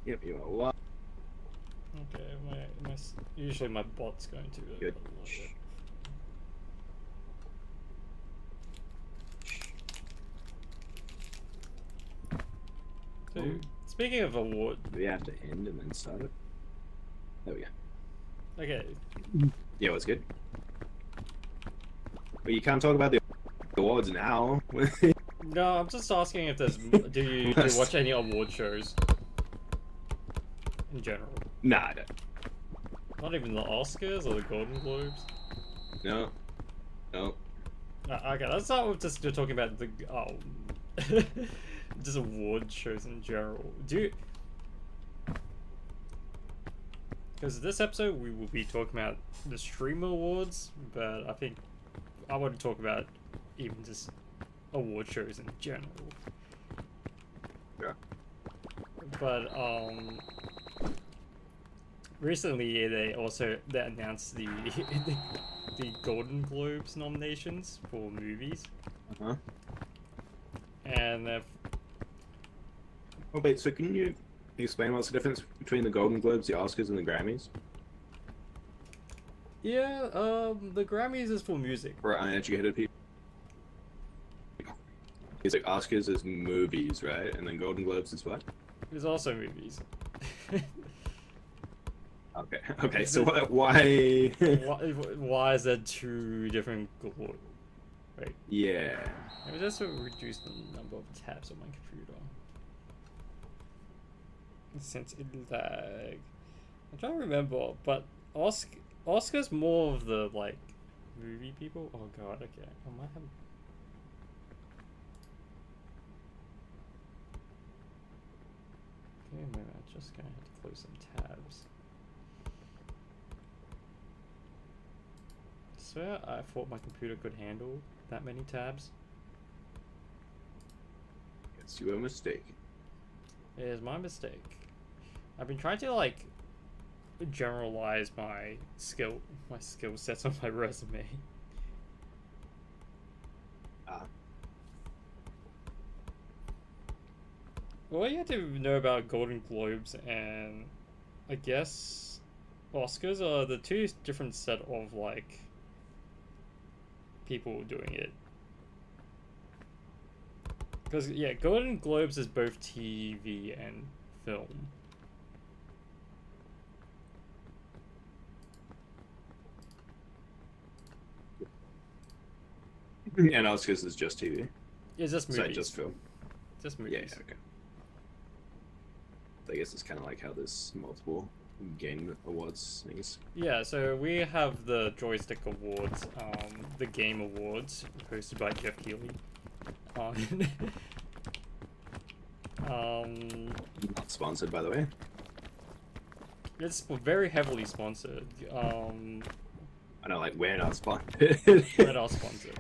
Yep, you are what? Okay, usually my bot's going to Good. load it. Dude, speaking of award, Do we have to end and then start it? There we go. okay, Yeah, what's good? But you can't talk about the awards now. no, I'm just asking if there's. Do you watch any award shows in general? Nah, I don't. Not even the Oscars or the Golden Globes. No, no. Okay, let's start with just talking about the just award shows in general. Because this episode we will be talking about the Streamer Awards, but I think I want to talk about even just award shows in general. Yeah. But recently they announced the the Golden Globes nominations for movies, Uh-huh. and Oh, wait, so can you explain what's the difference between the Golden Globes, the Oscars, and the Grammys? yeah, the Grammys is for music. For uneducated people? It's like Oscars is movies, right? And then Golden Globes is what? There's also movies. Okay, okay, so why? Why is there two different globes? Right. Yeah. Maybe that's to reduce the number of tabs on my computer. Since it lag. I'm trying to remember, but Oscar's more of the like movie people. Oh god, okay. I might have. Okay, a minute. I'm just gonna have to close some tabs. I swear, I thought my computer could handle that many tabs. It's your mistake. It is my mistake. I've been trying to like generalize my skill sets on my resume. Ah. All you have to know about Golden Globes and I guess Oscars are the two different set of like people doing it. Because yeah, Golden Globes is both TV and film. And Oscars is just TV. It's just movies. Sorry, just film. Just Yeah, movies. okay. I guess it's kind of like how there's multiple game awards things. Yeah, so we have the Joystick Awards, the Game Awards, hosted by Jeff Keighley. Not sponsored, by the way. It's very heavily sponsored. I know, like, we're not sponsored. We're not sponsored.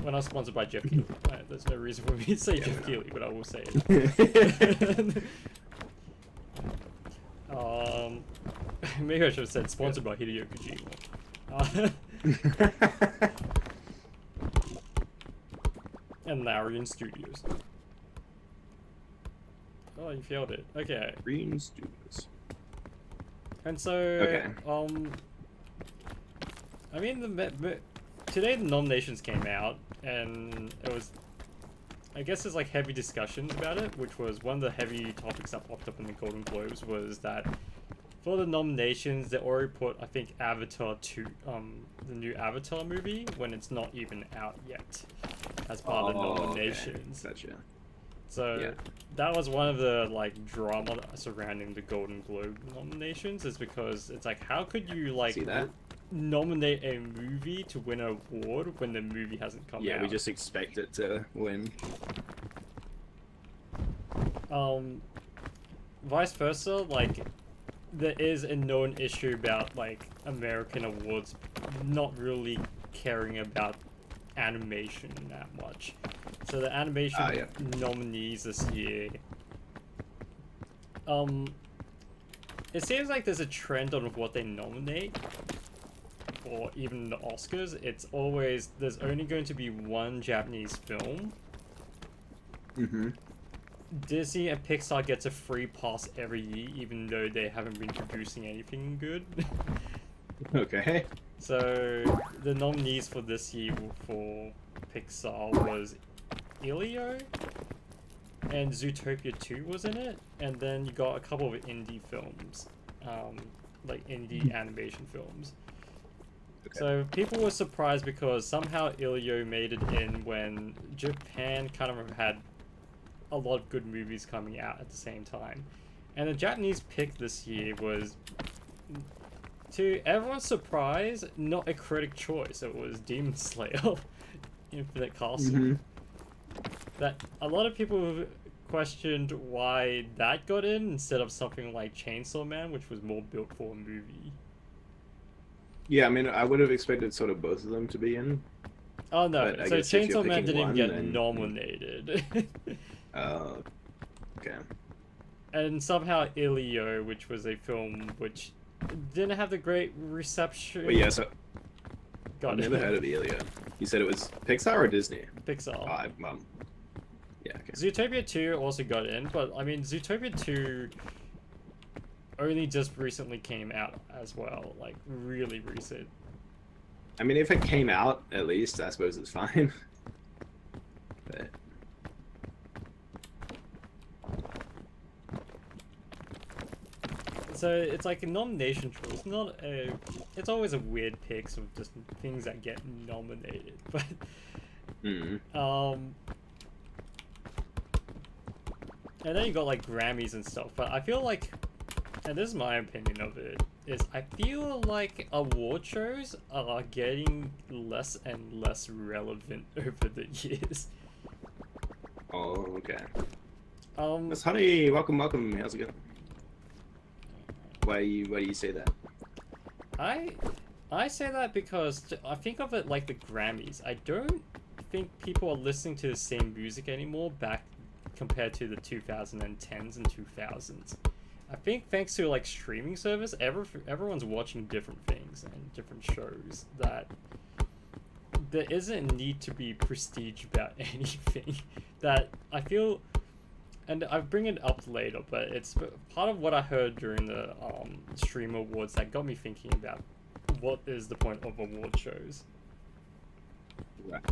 We're not sponsored by Jeff Keighley. There's no reason for me to say Jeff Keighley, but I will say it. Maybe I should have said sponsored by Hideo Kojima. And Larian Studios. Oh, you failed it. Okay. Green Studios. And so, Okay. I mean, today the nominations came out, and it was, I guess there's like heavy discussions about it, which was one of the heavy topics that popped up in the Golden Globes was that for the nominations, they already put, I think, Avatar 2, the new Avatar movie, when it's not even out yet, as part of the nominations. Okay. Gotcha. So Yeah. that was one of the like drama surrounding the Golden Globe nominations, is because it's like, how could you like See that? nominate a movie to win an award when the movie hasn't come out? Yeah, we just expect it to win. Vice versa, like there is a known issue about like American awards not really caring about animation that much. So the animation Yeah. nominees this year, it seems like there's a trend on what they nominate, or even the Oscars. It's always, there's only going to be one Japanese film, Mm-hmm. Disney and Pixar gets a free pass every year, even though they haven't been producing anything good. Okay. So the nominees for this year for Pixar was Elio, and Zootopia 2 was in it, and then you got a couple of indie films, like indie animation films. Okay. So people were surprised because somehow Elio made it in when Japan kind of had a lot of good movies coming out at the same time. And the Japanese pick this year was, to everyone's surprise, not a critic choice. It was Demon Slayer, Infinite Castle. Mm-hmm. That a lot of people questioned why that got in instead of something like Chainsaw Man, which was more built for a movie. Yeah, I mean, I would have expected sort of both of them to be in. Oh no, But I so guess if you're Chainsaw Man picking didn't one, get then- nominated. Okay. And somehow Elio, which was a film which didn't have the great reception. But yeah, so Got I've it. never heard of Elio. You said it was Pixar or Disney? Pixar. Yeah, okay. Zootopia 2 also got in, but I mean, Zootopia 2 only just recently came out as well, like really recent. I mean, if it came out, at least, I suppose it's fine. But So it's like a nomination choice, not a. It's always a weird pick of just things that get nominated, but and then you got like Grammys and stuff. But I feel like, and this is my opinion of it, is I feel like award shows are getting less and less relevant over the years. oh, okay. Miss Honey, welcome. How's it going? Why do you say that? I say that because I think of it like the Grammys. I don't think people are listening to the same music anymore back compared to the 2010s and 2000s. I think thanks to like streaming service, everyone's watching different things and different shows that there isn't a need to be prestige about anything. That I feel, and I bring it up later, but it's part of what I heard during the Stream Awards that got me thinking about what is the point of award shows. Right.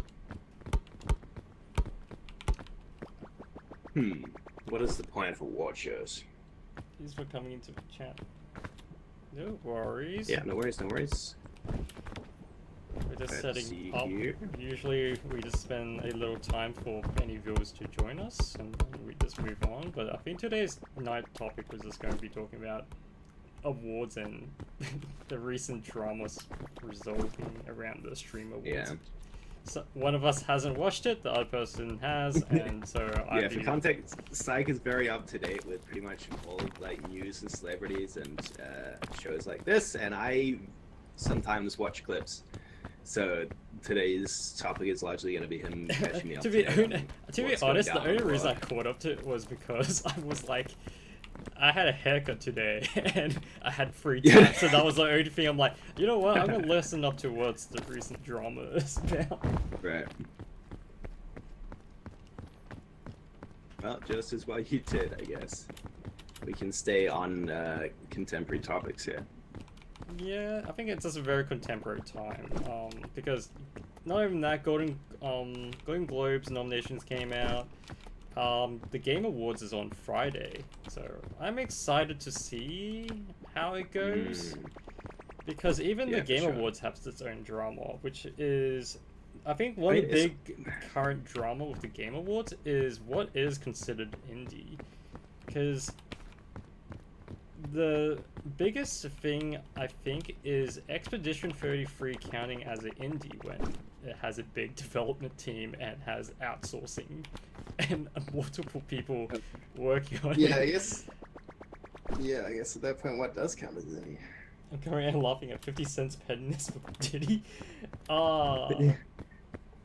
What is the point of award shows? Thanks for coming into the chat. No worries. Yeah, no worries. We're just Let's see setting up. here. Usually we just spend a little time for any viewers to join us and we just move on. But I think today's night topic was just going to be talking about awards and the recent dramas resolving around the Stream Awards. Yeah. So one of us hasn't watched it, the other person has, and so Yeah, for context, Psych is very up to date with pretty much all of like news and celebrities and shows like this, and I sometimes watch clips. So today's topic is largely going to be him catching me up. To be what's honest, going the down only on reason I blog. caught up to it was because I was like, I had a haircut today and I had free time, so that was the only thing. I'm like, you know what? I'm gonna listen up to what's the recent drama is about. Right. Well, just as well you did, I guess. We can stay on contemporary topics here. Yeah, I think it's just a very contemporary time. Because not even that, Golden Globes nominations came out. The Game Awards is on Friday, so I'm excited to see how it goes. Because even the Game Awards have its own drama, which is, I think one of the big current drama with the Game Awards is what is considered indie. Because the biggest thing, I think, is Expedition 33 counting as an indie when it has a big development team and has outsourcing and multiple people working on it. I guess at that point, what does count as indie? I'm coming around laughing at 50 cents pettiness for Diddy.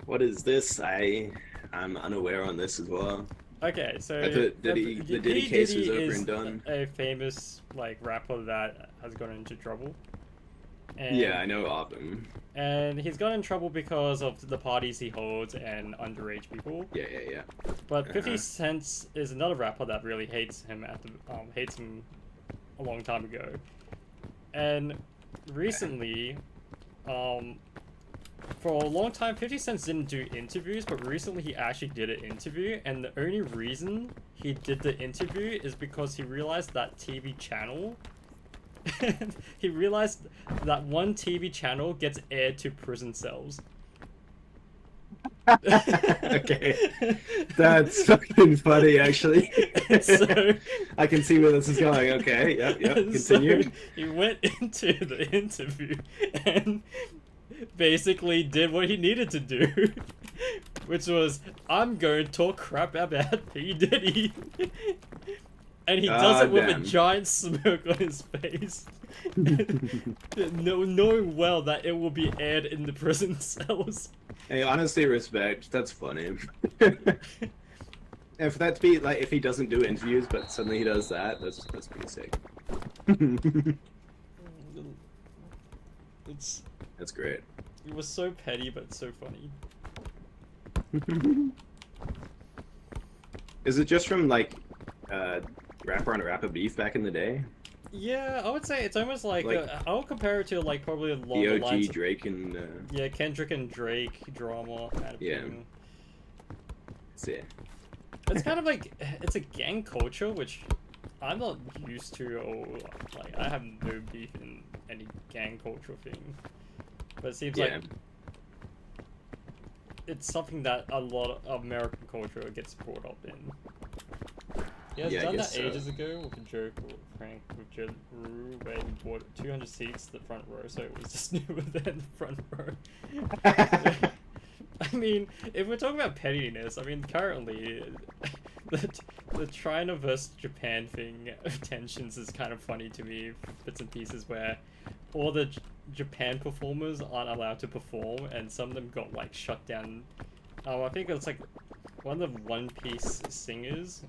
What is this? I'm unaware on this as well. Okay, so I thought the Diddy case was over is and done. a famous like rapper that has gotten into trouble. And, Yeah, I know of him. And he's got in trouble because of the parties he holds and underage people. Yeah. But 50 Cent is another rapper that really hates him hates him a long time ago. And recently, for a long time, 50 Cent didn't do interviews, but recently he actually did an interview, and the only reason he did the interview is because he realized that TV channel he realized that one TV channel gets aired to prison cells. Okay. That's fucking funny, actually. So, I can see where this is going. Okay, yep, continue. So he went into the interview and basically did what he needed to do, which was, I'm going to talk crap about P. Diddy. And he does it with a giant smirk on his face, knowing well that it will be aired in the prison cells. Hey, honestly, respect. That's funny. And for that to be like, if he doesn't do interviews, but suddenly he does that, that's pretty sick. That's great. It was so petty, but so funny. Is it just from like rapper on rapper beef back in the day? Yeah, I would say it's almost like I would compare it to like probably along the the OG lines Drake and yeah, Kendrick and Drake drama kind of thing. Yeah. It's kind of like it's a gang culture, which I'm not used to, or like I have no beef in any gang culture thing. But it seems like it's something that a lot of American culture gets brought up in. Yeah, it's done that ages ago with a joke or prank with Jet Rue where he bought 200 seats to the front row, so it was just newer than the front row. I mean, if we're talking about pettiness, I mean, currently, the China versus Japan thing of tensions is kind of funny to me, bits and pieces where all the Japan performers aren't allowed to perform, and some of them got, like, shut down. I think it's, like, one of the One Piece singers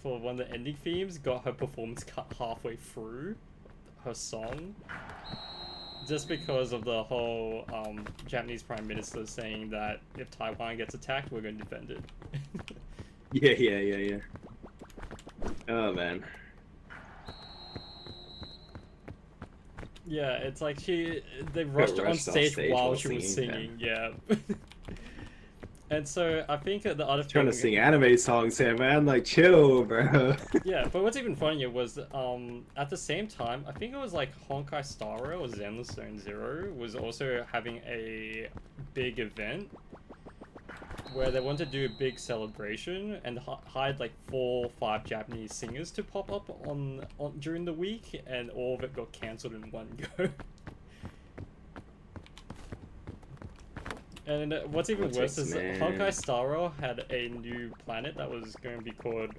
for one of the ending themes got her performance cut halfway through her song. Just because of the whole Japanese Prime Minister saying that if Taiwan gets attacked, we're going to defend it. Yeah. Oh, man. Yeah, it's like they rushed her on stage while she was singing, yeah. And so I think the other trying to sing anime songs here, man. Like, chill, bro. Yeah, but what's even funnier was at the same time, I think it was like Honkai Star Rail or Zenless Zone Zero was also having a big event where they wanted to do a big celebration and hired like 4 or 5 Japanese singers to pop up on during the week, and all of it got cancelled in one go. And what's even worse is Honkai Star Rail had a new planet that was going to be called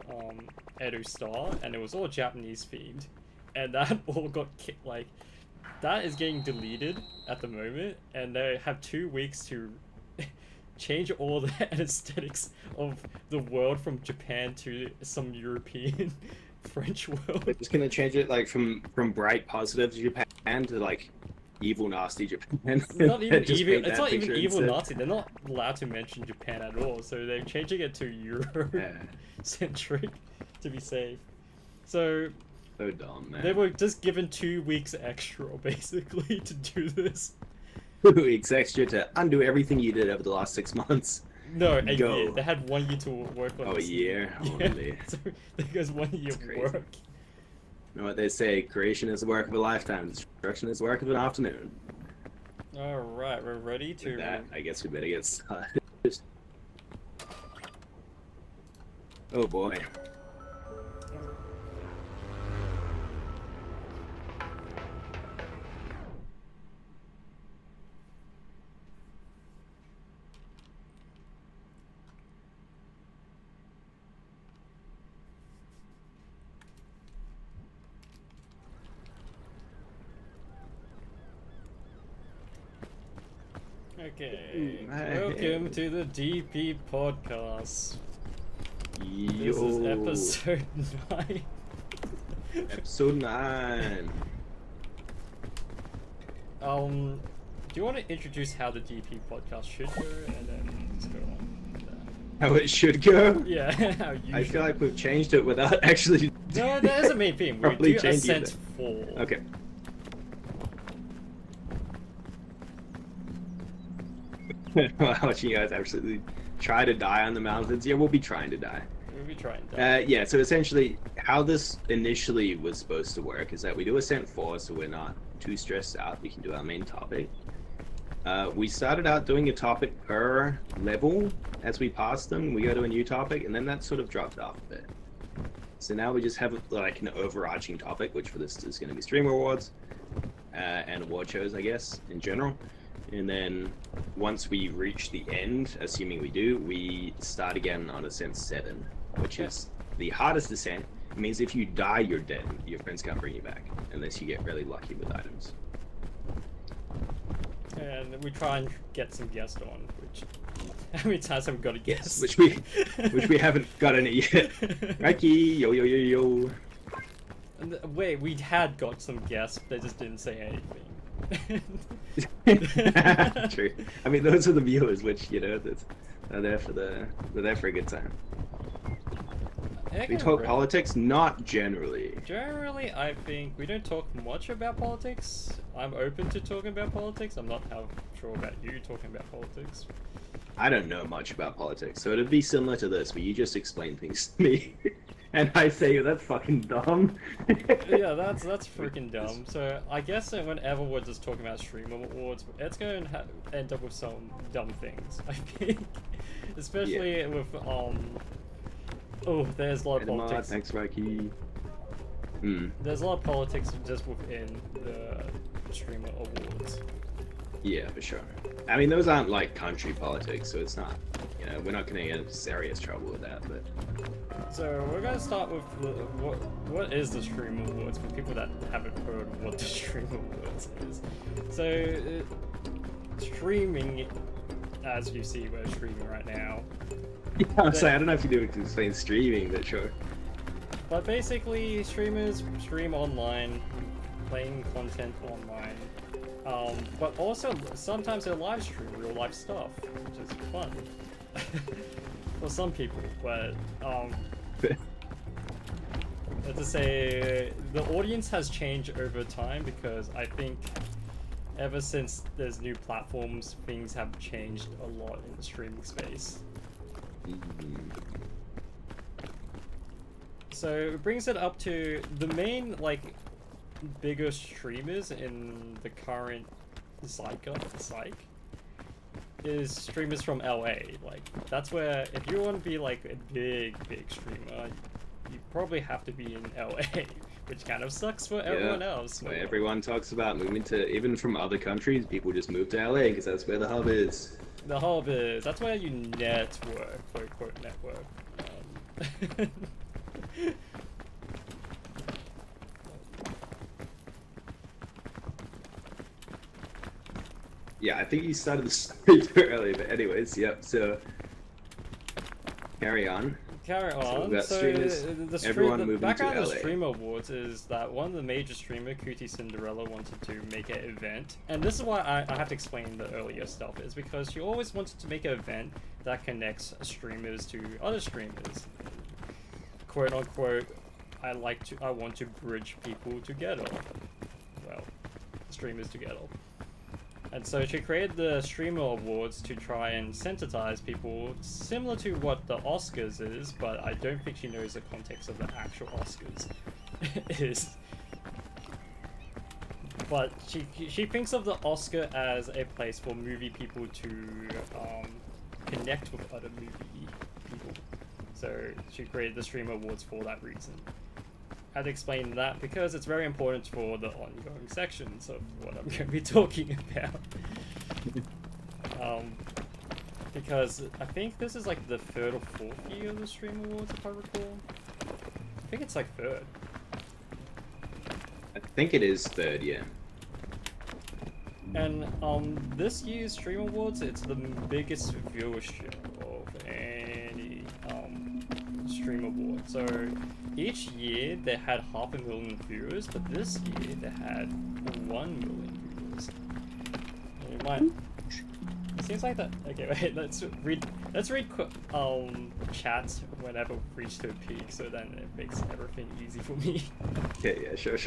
Edo Star, and it was all Japanese themed, and that all got like that is getting deleted at the moment, and they have 2 weeks to change all the aesthetics of the world from Japan to some European French world. They're just gonna change it like from bright positive Japan to like evil nasty Japan. Not even evil. It's not even evil Nazi. They're not allowed to mention Japan at all. So they're changing it to Euro centric to be safe. So dumb, man. They were just given 2 weeks extra basically to do this. 2 weeks extra to undo everything you did over the last 6 months. No, a year. They had 1 year to work on this. A year? Only. So there goes 1 year of work. You know what they say, creation is the work of a lifetime, destruction is the work of an afternoon. Alright, we're ready to... With that, I guess we better get started. Oh boy. Okay, welcome to the DP podcast. Yo. This is episode 9. Episode 9. Do you want to introduce how the DP podcast should go, and then just go on from there? How it should go. Yeah, how you I should. feel like we've changed it without actually. No, that is a main theme. We Probably do changing Ascent it. 4. Okay. Watching you guys absolutely try to die on the mountains. Yeah, we'll be trying to die. We'll be trying that. Yeah, so essentially, how this initially was supposed to work is that we do Ascent 4, so we're not too stressed out. We can do our main topic. We started out doing a topic per level. As we pass them, we go to a new topic, and then that sort of dropped off a bit. So now we just have like an overarching topic, which for this is going to be stream awards and award shows, I guess, in general. And then once we reach the end, assuming we do, we start again on Ascent 7, which is the hardest ascent. It means if you die, you're dead. Your friends can't bring you back unless you get really lucky with items. And we try and get some guests on, which how many times have we got a guest? Which we haven't got any yet. Mikey, yo yo yo yo. And wait, we had got some guests, they just didn't say anything. True. I mean, those are the viewers, which they're there for a good time. We talk politics, not generally. Generally, I think we don't talk much about politics. I'm open to talking about politics. I'm not how sure about you talking about politics. I don't know much about politics, so it'd be similar to this, where you just explain things to me, and I say, that's fucking dumb. Yeah, that's freaking dumb. So I guess that whenever we're just talking about stream awards, it's going to end up with some dumb things, I think. Especially with, oh, there's a lot of politics. Thanks, Mikey. There's a lot of politics just within the streamer awards. Yeah, for sure. I mean, those aren't like country politics, so it's not, we're not going to get into serious trouble with that, but... So we're going to start with what is the Stream Awards for people that haven't heard what the Stream Awards is. So, streaming, as you see, we're streaming right now. Yeah, I'm saying, I don't know if you do it to explain streaming, but sure. But basically, streamers stream online, playing content online. But also, sometimes they live stream real life stuff, which is fun. For some people, but, let's just say, the audience has changed over time because I think ever since there's new platforms, things have changed a lot in the streaming space. So it brings it up to the main, bigger streamers in the current psych is streamers from LA. That's where, if you want to be a big streamer, you probably have to be in LA, which kind of sucks for everyone else. Where everyone talks about moving to, even from other countries, people just move to LA because that's where the hub is. The hub is, that's where you network, quote unquote network. Yeah, I think you started the story too early, but anyways, yep, so carry on. So the background of the Stream Awards is that one of the major streamer, Cootie Cinderella, wanted to make an event. And this is why I have to explain the earlier stuff, is because she always wanted to make an event that connects streamers to other streamers. Quote unquote, I want to bridge people together. Well, streamers together. And so she created the Streamer Awards to try and sensitize people, similar to what the Oscars is, but I don't think she knows the context of the actual Oscars is. But she thinks of the Oscar as a place for movie people to connect with other movie people. So she created the Streamer Awards for that reason. I had to explain that because it's very important for the ongoing sections of what I'm going to be talking about. Because I think this is the 3rd or 4th year of the Stream Awards, if I recall. I think it's third. I think it is 3rd, yeah. And this year's Stream Awards, it's the biggest viewership of any Stream Award. So each year they had 500,000 viewers, but this year they had 1 million viewers. You might. It seems like that. Okay, wait. Let's read chats whenever we reach to a peak, so then it makes everything easy for me. Okay, yeah, sure.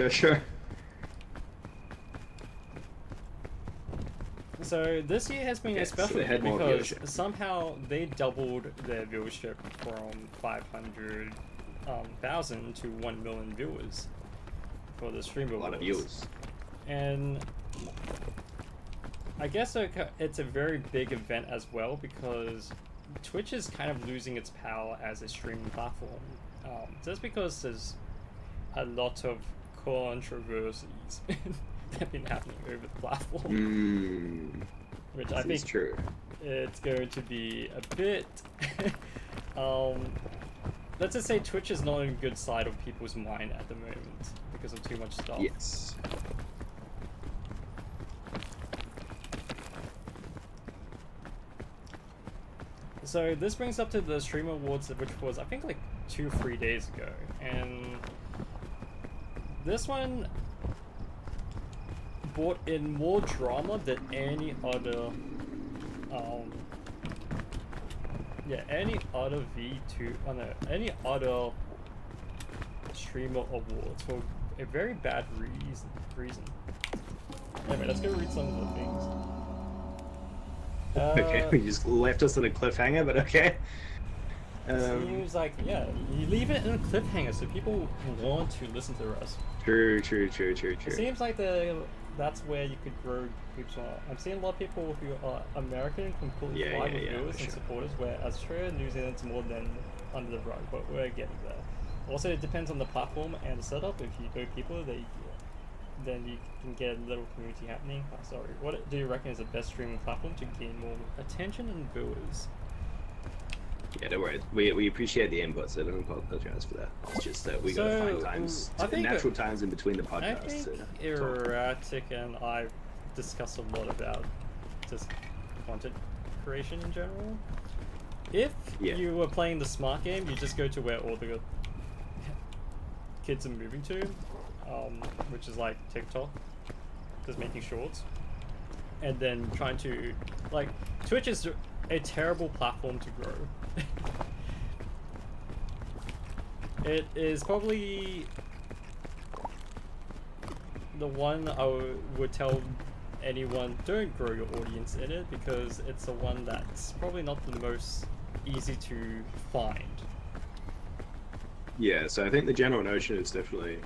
So this year has been Okay, special so they had more because viewership. somehow they doubled their viewership from 500,000 to 1 million viewers for the stream A lot of awards. views. And I guess it's a very big event as well because Twitch is kind of losing its power as a streaming platform. Just because there's a lot of controversies that have been happening over the platform. Which I think is true. it's going to be a bit... let's just say Twitch is not on a good side of people's mind at the moment because of too much stuff. Yes. So this brings up to the Stream Awards, which was I think like 2-3 days ago, and this one brought in more drama than any other any other any other streamer awards for a very bad reason. Anyway, let's go read some of the things. Okay, we just left us on a cliffhanger, but okay. Seems like, yeah, you leave it in a cliffhanger so people want to listen to the rest. True. It seems like that's where you could grow people. I'm seeing a lot of people who are American completely fine with viewers and supporters, where Australia and New Zealand's more than under the rug, but we're getting there. Also, it depends on the platform and the setup. If you go people, then you can get a little community happening. Oh, sorry. What do you reckon is the best streaming platform to gain more attention and viewers? Yeah, don't worry. We appreciate the input, so don't apologize for that. It's just that we gotta find times, natural times in between the podcasts. I think Erratic and I discussed a lot about just content creation in general. If you were playing the smart game, you just go to where all the kids are moving to, which is like TikTok, just making shorts, and then trying to, like, Twitch is a terrible platform to grow. It is probably the one I would tell anyone, don't grow your audience in it, because it's the one that's probably not the most easy to find. Yeah, so I think the general notion is definitely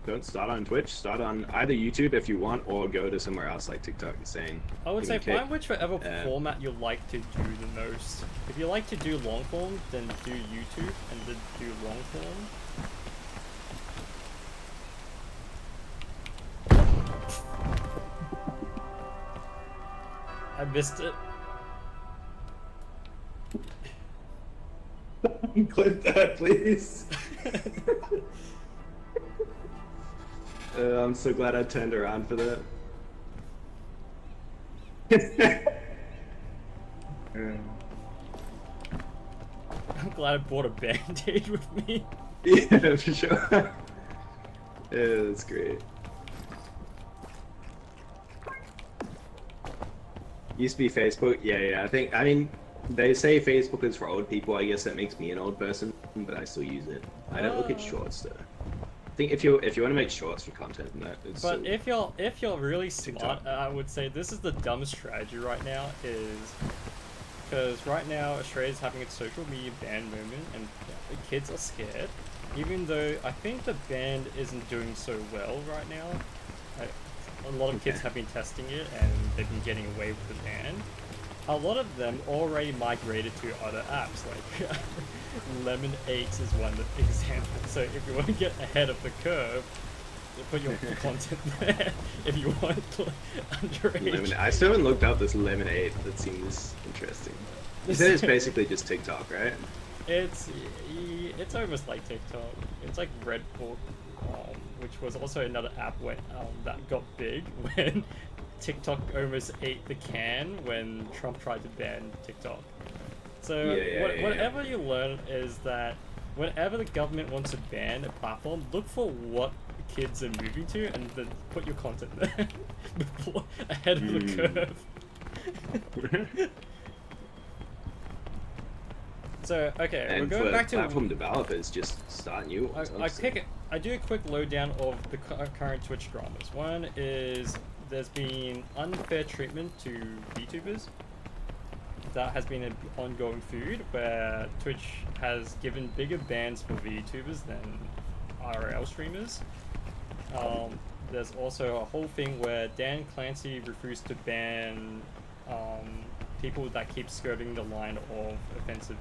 don't start on Twitch, start on either YouTube if you want, or go to somewhere else like TikTok. Saying I would say find whichever format you like to do the most. If you like to do long form, then do YouTube and then do long form. I missed it. Clip that, please. I'm so glad I turned around for that. I'm glad I brought a band-aid with me. Yeah, for sure. Yeah, that's great. Used to be Facebook. Yeah. I mean, they say Facebook is for old people. I guess that makes me an old person, but I still use it. I don't look at shorts though. I think if you want to make shorts for content, it's but if you're really smart, I would say this is the dumbest strategy right now, is because right now Australia's having its social media ban movement, and the kids are scared. Even though I think the ban isn't doing so well right now, a lot of kids have been testing it and they've been getting away with the ban. A lot of them already migrated to other apps, like Lemon 8 is one example. So if you want to get ahead of the curve, you put your content there. If you want underage. I still haven't looked up this Lemon 8. That seems interesting. You said it's basically just TikTok, right? It's almost like TikTok. It's like Red Book, which was also another app that got big when TikTok almost ate the can when Trump tried to ban TikTok. So whatever you learn is that whenever the government wants to ban a platform, look for what kids are moving to, and then put your content there ahead of the curve. So okay, And we're going for back to platform developers, just start new ones. I do a quick lowdown of the current Twitch dramas. One is there's been unfair treatment to VTubers. That has been an ongoing feud where Twitch has given bigger bans for VTubers than IRL streamers. There's also a whole thing where Dan Clancy refused to ban people that keep skirting the line of offensive,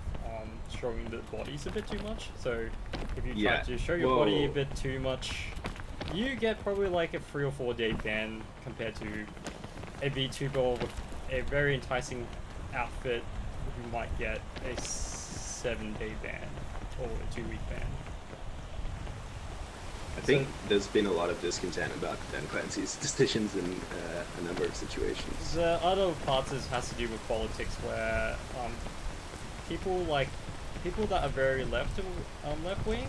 showing the bodies a bit too much. So if you try to show your body a bit too much, you get probably like a 3 or 4 day ban compared to a VTuber with a very enticing outfit who might get a 7-day ban or a 2-week ban. I think there's been a lot of discontent about Dan Clancy's decisions in a number of situations. The other parts has to do with politics, where people that are very left wing,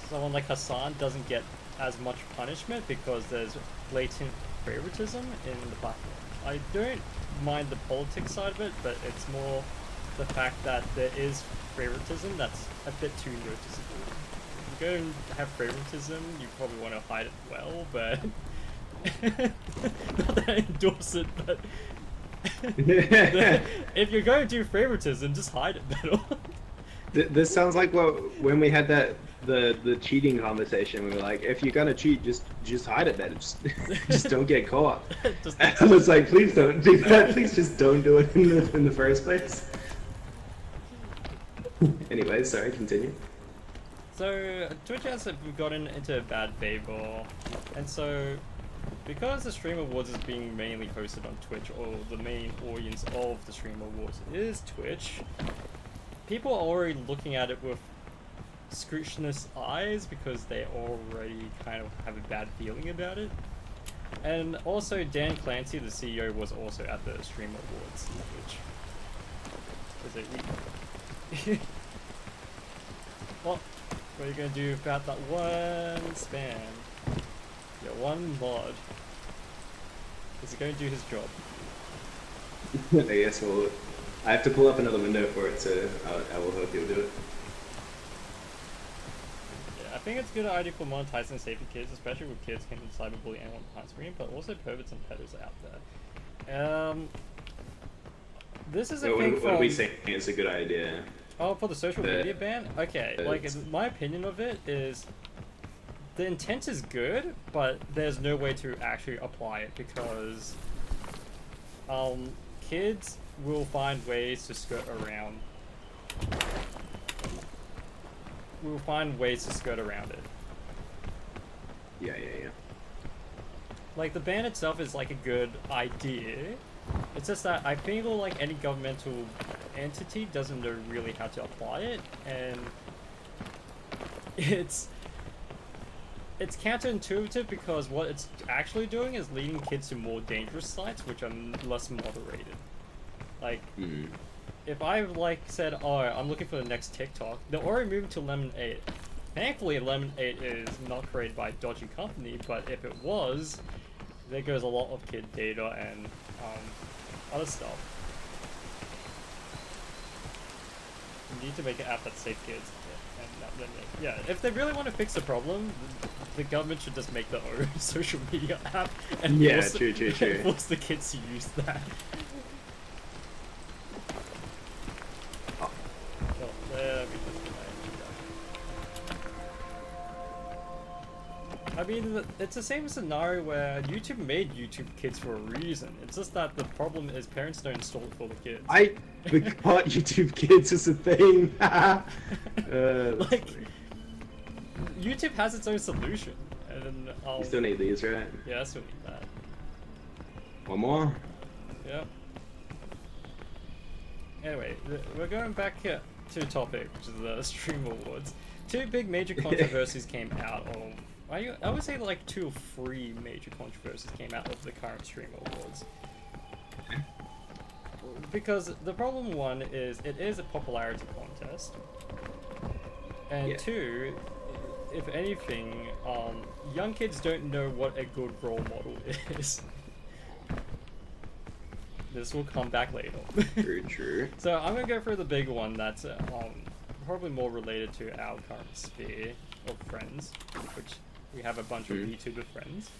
someone like Hassan doesn't get as much punishment because there's blatant favoritism in the platform. I don't mind the politics side of it, but it's more the fact that there is favoritism that's a bit too noticeable. If you're going to have favoritism, you probably want to hide it well, but not that I endorse it, but if you're going to do favoritism, just hide it better. This sounds like when we had the cheating conversation. We were like, if you're gonna cheat, just hide it better. Just don't get caught. I was like, please don't do that. Please just don't do it in the first place. Anyway, sorry, continue. So Twitch has gotten into a bad favor, and so because the Stream Awards is being mainly hosted on Twitch, or the main audience of the Stream Awards is Twitch, people are already looking at it with scrutinous eyes because they already kind of have a bad feeling about it. And also Dan Clancy, the CEO, was also at the Stream Awards, which well, what are you gonna do about that one spam? Yeah, one mod. Is he going to do his job? I guess I have to pull up another window for it, so I will hope he'll do it. Yeah, I think it's a good idea for monetizing safety kids, especially with kids can cyberbully anyone behind screen, but also perverts and pedos out there. This is a thing what are we saying is a good idea? Oh, for the social media ban? Okay, like, my opinion of it is the intent is good, but there's no way to actually apply it because kids will find ways to skirt around. We'll find ways to skirt around it. Yeah. Like, the ban itself is like a good idea. It's just that I feel like any governmental entity doesn't know really how to apply it, and it's counterintuitive because what it's actually doing is leading kids to more dangerous sites which are less moderated. Like, if I said, oh, I'm looking for the next TikTok, they're already moving to Lemon 8. Thankfully, Lemon 8 is not created by a dodgy company, but if it was, there goes a lot of kid data and other stuff. You need to make an app that safe kids. Yeah, if they really want to fix the problem, the government should just make their own social media app and force the kids to use that. Oh. Well, there we go. I mean, it's the same scenario where YouTube made YouTube Kids for a reason. It's just that the problem is parents don't install it for the kids. I forgot YouTube Kids is a thing. Like, YouTube has its own solution, and you still need these, right? Yeah, I still need that. One more? Yep. Anyway, we're going back here to a topic, which is the Stream Awards. 2 big major controversies came out of... I would say like 2 or 3 major controversies came out of the current Stream Awards. Because the problem, one, is it is a popularity contest. And 2, if anything, young kids don't know what a good role model is. This will come back later. True. So I'm gonna go for the big one that's probably more related to our current sphere of friends, which we have a bunch of YouTuber friends.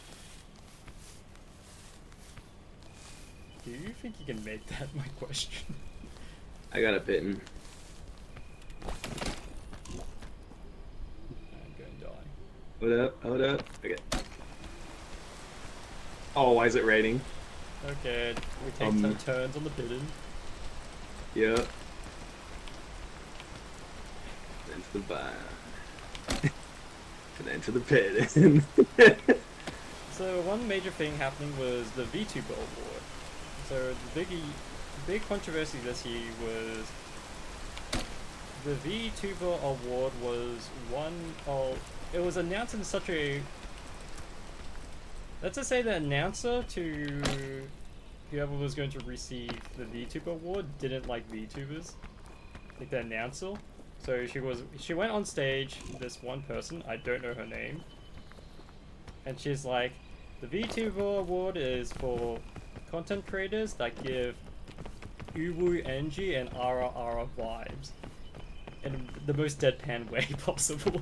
Do you think you can make that my question? I got a bitten. I'm gonna die. Hold up. Okay. Oh, why is it raining? Okay, we take turns on the bidding. Yep. Into the bar. And then to the pit. So one major thing happening was the VTuber award. So the big controversy this year was the VTuber award was it was announced in such a, let's just say the announcer to whoever was going to receive the VTuber award didn't like VTubers, like the announcer. So she went on stage, this one person, I don't know her name, and she's like, the VTuber award is for content creators that give uwu energy and ara vibes in the most deadpan way possible.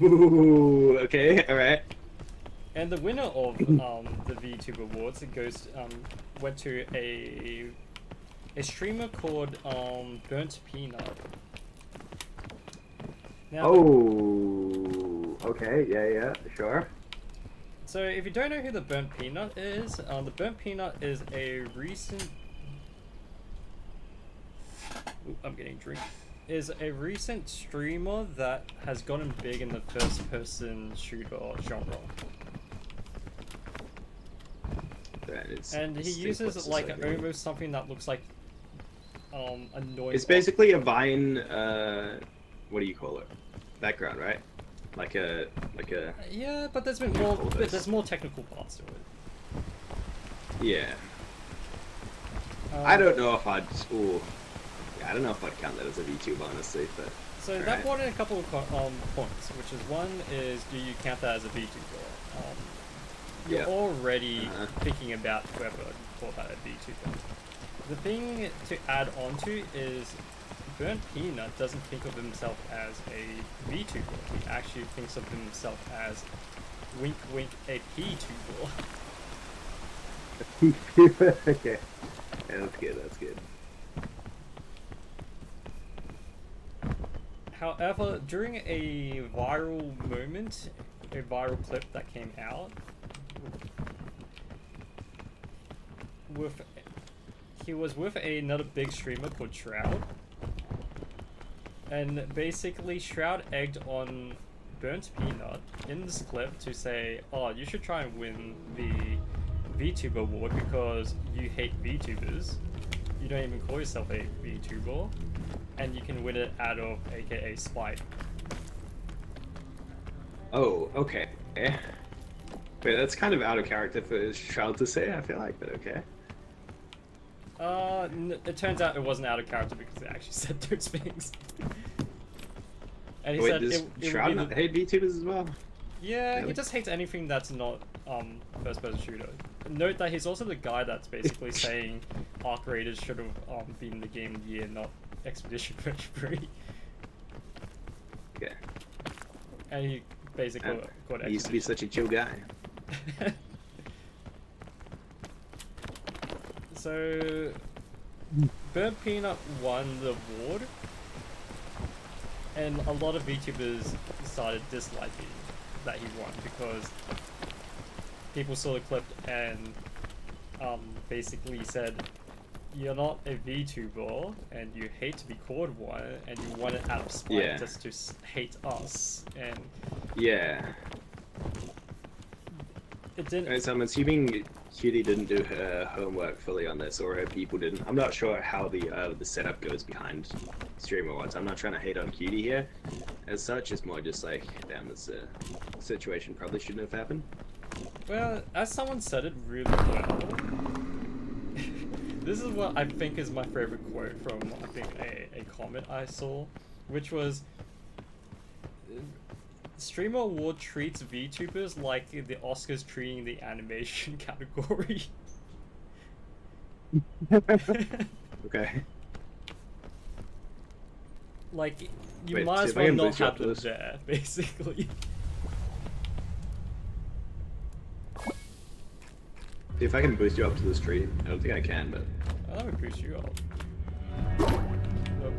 Ooh, okay, alright. And the winner of the VTuber awards, it went to a streamer called Burnt Peanut. Now, okay, yeah, sure. so if you don't know who the Burnt Peanut is, the Burnt Peanut is a recent... Ooh, I'm getting drink. Is a recent streamer that has gotten big in the first-person shooter genre. And he uses like almost something that looks like a noise. It's basically a Vine. What do you call it? Background, right? Like a. Yeah, but there's more technical parts to it. Yeah. I don't know if I'd. Ooh. Yeah, I don't know if I'd count that as a VTuber, honestly, but. So that brought in a couple of points, which is one is, do you count that as a VTuber? You're already thinking about whoever called that a VTuber. The thing to add on to is Burnt Peanut doesn't think of himself as a VTuber. He actually thinks of himself as wink wink a PTuber. Okay. Yeah, that's good. However, during a viral moment, a viral clip that came out, he was with another big streamer called Shroud, and basically Shroud egged on Burnt Peanut in this clip to say, oh, you should try and win the VTuber award because you hate VTubers, you don't even call yourself a VTuber, and you can win it out of aka spite. Oh, okay. Wait, that's kind of out of character for Shroud to say, I feel like, but okay. It turns out it wasn't out of character because they actually said those things. And he Wait, said does Shroud not hate VTubers as well? Yeah, Really? he just hates anything that's not first-person shooter. Note that he's also the guy that's basically saying Arc Raiders should have been the Game of the Year, not Expedition 33. Okay. And he basically got He used to be such a chill guy. So, Burnt Peanut won the award, and a lot of VTubers started disliking that he won because people saw the clip and basically said, you're not a VTuber and you hate to be called one and you want it out of spite just to hate us. And yeah. It didn't. Right, so I'm assuming Cutie didn't do her homework fully on this, or her people didn't. I'm not sure how the setup goes behind stream awards. I'm not trying to hate on Cutie here, as such. It's more just like, damn, this situation probably shouldn't have happened. Well, as someone said it really well, this is what I think is my favorite quote from, I think, a comment I saw, which was, Streamer Award treats VTubers like the Oscars treating the animation category. Okay. Like, you Wait, might see as if I well can not boost you up have to them this. there, basically. See if I can boost you up to this tree. I don't think I can, but I'll have boost you up. Nope.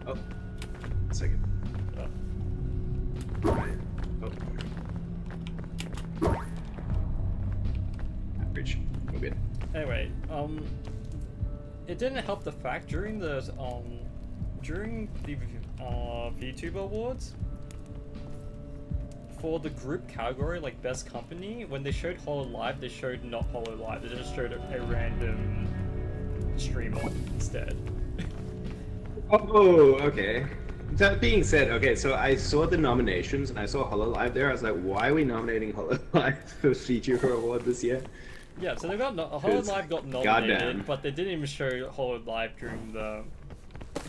oh, a second. Oh. Right. Oh. Reach. We're good. Anyway, it didn't help the fact during the VTuber Awards for the group category, like best company, when they showed HoloLive, they showed not HoloLive. They just showed a random streamer instead. Oh, okay. That being said, okay, so I saw the nominations and I saw HoloLive there. I was like, why are we nominating HoloLive for VTuber Award this year? Yeah, so they got HoloLive got nominated, goddamn. but they didn't even show HoloLive during the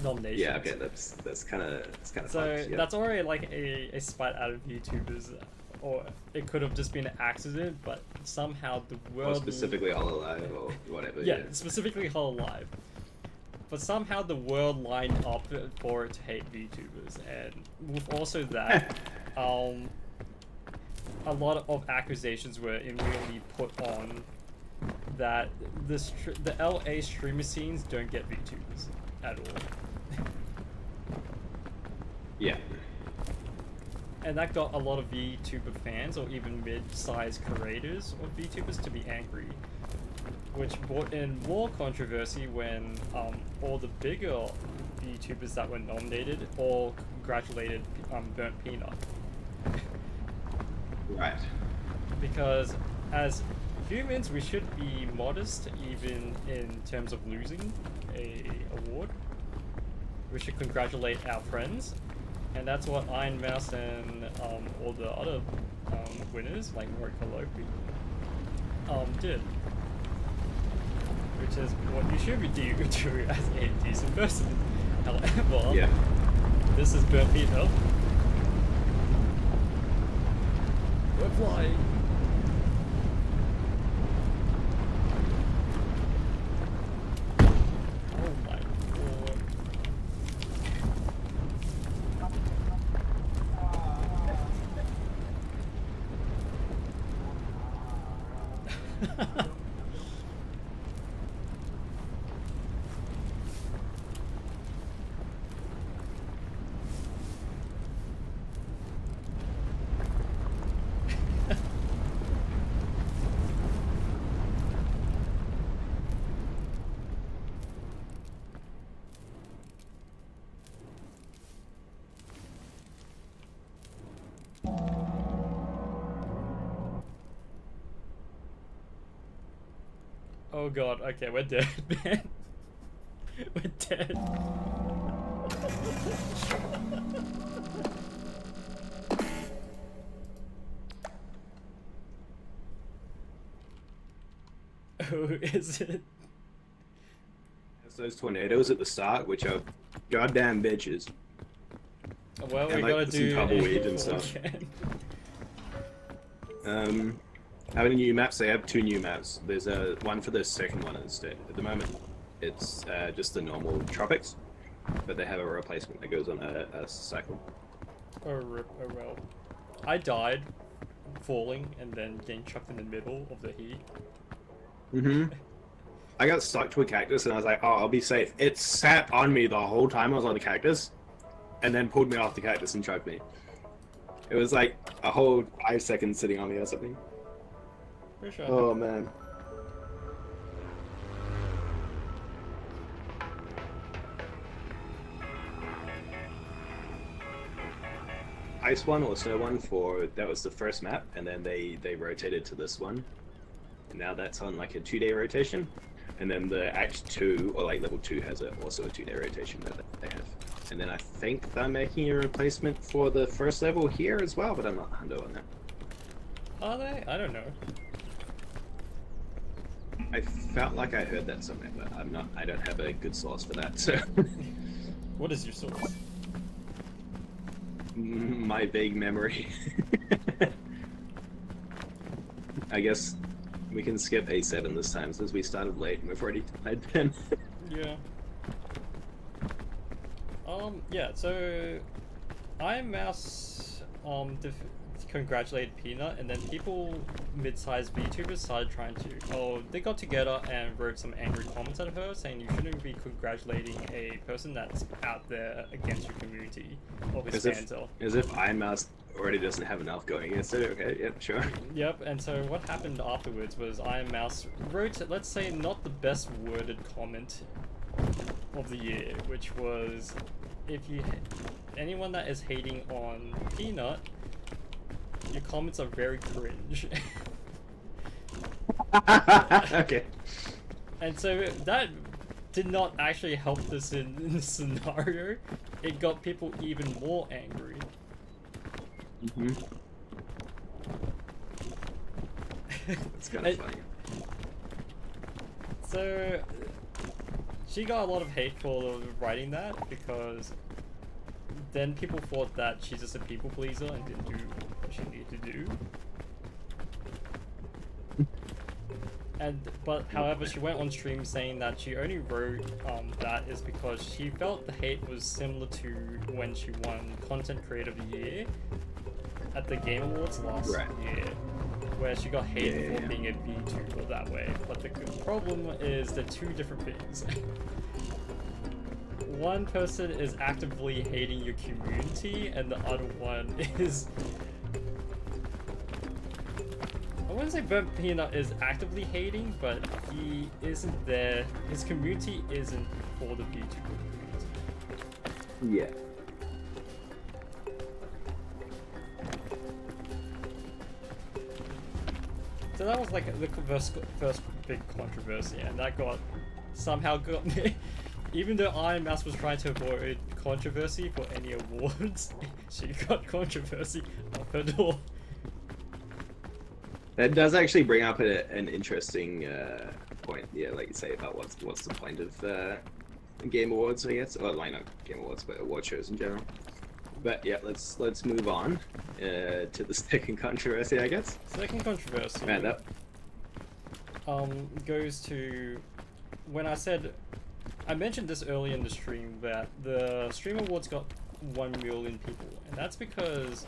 nominations. Yeah, okay, that's kind of So fucked, yeah. that's already like a spite out of YouTubers, or it could have just been an accident, but somehow the Or world specifically HoloLive or whatever. yeah, specifically HoloLive. But somehow the world lined up for it to hate VTubers, and with also that, a lot of accusations were immediately put on that the LA streamer scenes don't get VTubers at all. Yeah. And that got a lot of VTuber fans, or even mid-sized creators of VTubers, to be angry. Which brought in more controversy when all the bigger VTubers that were nominated all congratulated Burnt Peanut. Right. Because as humans, we should be modest even in terms of losing a award. We should congratulate our friends. And that's what Iron Mouse and all the other winners, like Morika Lopi, did. Which is what you should be doing as a decent person. However, Yeah. this is Burnt Peanut. We're flying. Oh my god. Oh god, okay, we're dead, man. We're dead. Oh, is it? There's those tornadoes at the start, which are goddamn bitches. Well, we And, gotta like, some do tumbleweed a and stuff. again. How many new maps? They have 2 new maps. There's one for the second one instead. At the moment, it's just the normal tropics, but they have a replacement that goes on a cycle. Oh, rip, oh well. I died falling and then getting chucked in the middle of the heat. Mm-hmm. I got stuck to a cactus and I was like, oh, I'll be safe. It sat on me the whole time I was on the cactus, and then pulled me off the cactus and choked me. It was like a whole 5 seconds sitting on me or something. For sure. Oh man. Ice one or snow one that was the first map, and then they rotated to this one, and now that's on like a 2-day rotation, and then the Act 2 or like level 2 has also a 2-day rotation that they have, and then I think they're making a replacement for the first level here as well, but I'm not 100 on that. Are they? I don't know. I felt like I heard that somewhere, but I don't have a good source for that. So What is your source? my vague memory. I guess we can skip A7 this time since we started late and we've already tied 10. Yeah. Yeah, so iMouse congratulated Peanut, and then people mid-sized VTubers started trying to they got together and wrote some angry comments at her saying you shouldn't be congratulating a person that's out there against your community or his fans are. As if iMouse already doesn't have enough going against it. Okay, yep, sure. Yep, and so what happened afterwards was iMouse wrote, let's say, not the best worded comment of the year, which was, if you anyone that is hating on Peanut, your comments are very cringe. Okay. And so that did not actually help this in the scenario. It got people even more angry. Mm-hmm. It's kind of funny. So she got a lot of hate for writing that because then people thought that she's just a people pleaser and didn't do what she needed to do. But however, she went on stream saying that she only wrote that is because she felt the hate was similar to when she won Content Creator of the Year at the Game Awards last year, where she got hated for being a VTuber that way. But the problem is they're two different things. One person is actively hating your community, and the other one is... I wouldn't say Burnt Peanut is actively hating, but he isn't there. His community isn't for the VTuber community. Yeah. So that was like the first big controversy, and that somehow got me. Even though Iron Mouse was trying to avoid controversy for any awards, she got controversy up her door. That does actually bring up an interesting point. Yeah, like you say about what's the point of Game Awards, I guess, or like not Game Awards, but award shows in general. But yeah, let's move on to the second controversy, I guess. Second controversy. Man, that goes to when I mentioned this earlier in the stream that the Stream Awards got 1 million people, and that's because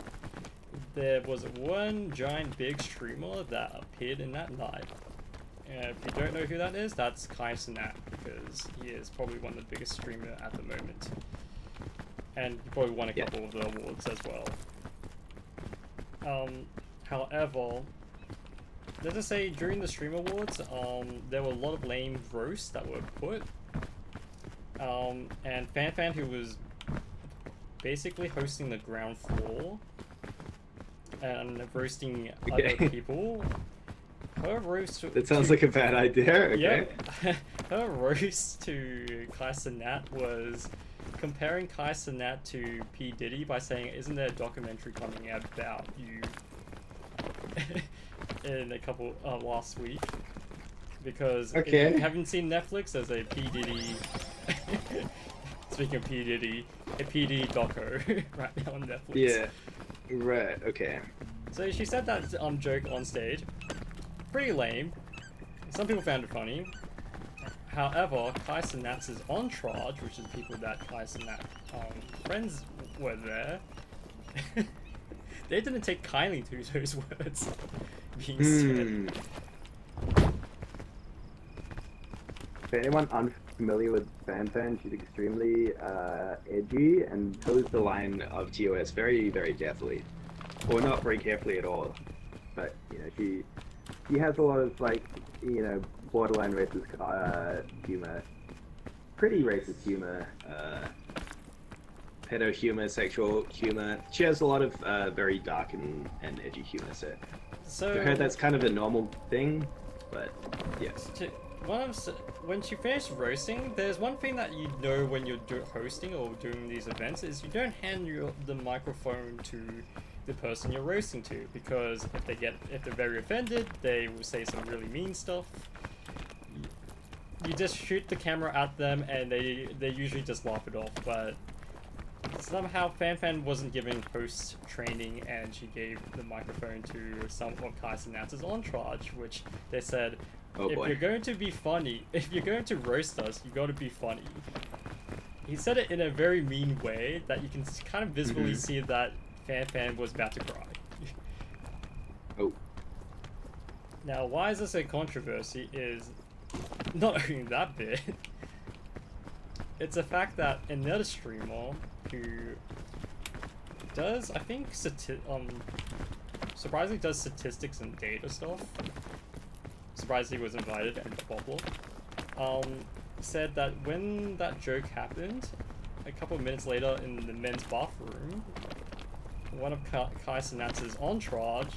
there was one giant big streamer that appeared in that night. And if you don't know who that is, that's Kai Cenat, because he is probably one of the biggest streamers at the moment. And he probably won a couple of the awards as well. However, let's just say during the Stream Awards, there were a lot of lame roasts that were put. And FanFan, who was basically hosting the ground floor and roasting other people, her roast... That sounds like a bad idea, okay? Yep. Her roast to Kai Cenat was comparing Kai Cenat to P. Diddy by saying, isn't there a documentary coming out about you in a couple last week? Because if you haven't seen Netflix, there's a P. Diddy speaking of P. Diddy, a P. Diddy doco right now on Netflix. Yeah, right, okay. So she said that joke on stage. Pretty lame. Some people found it funny. However, Kai Cenat's entourage, which is people that Kai Cenat friends were there, they didn't take kindly to those words being said. For anyone unfamiliar with FanFan, she's extremely edgy and toes the line of TOS very, very carefully. Or not very carefully at all. But, you know, she has a lot of, like, you know, borderline racist humor. Pretty racist humor. Pedo humor, sexual humor. She has a lot of very dark and edgy humor, so for her that's kind of a normal thing, but yes. When she finished roasting, there's one thing that you know when you're hosting or doing these events is you don't hand the microphone to the person you're roasting to, because if they're very offended, they will say some really mean stuff. You just shoot the camera at them and they usually just laugh it off. But somehow FanFan wasn't giving host training, and she gave the microphone to some of Kai Cenat's entourage, which they said, Oh if boy. you're going to be funny, if you're going to roast us, you got to be funny. He said it in a very mean way that you can kind of visibly see that FanFan was about to cry. Oh. Now, why is this a controversy is not only that bit, it's a fact that another streamer who does, I think, surprisingly does statistics and data stuff, surprisingly was invited and popular, said that when that joke happened, a couple of minutes later in the men's bathroom, one of Kai Cenat's entourage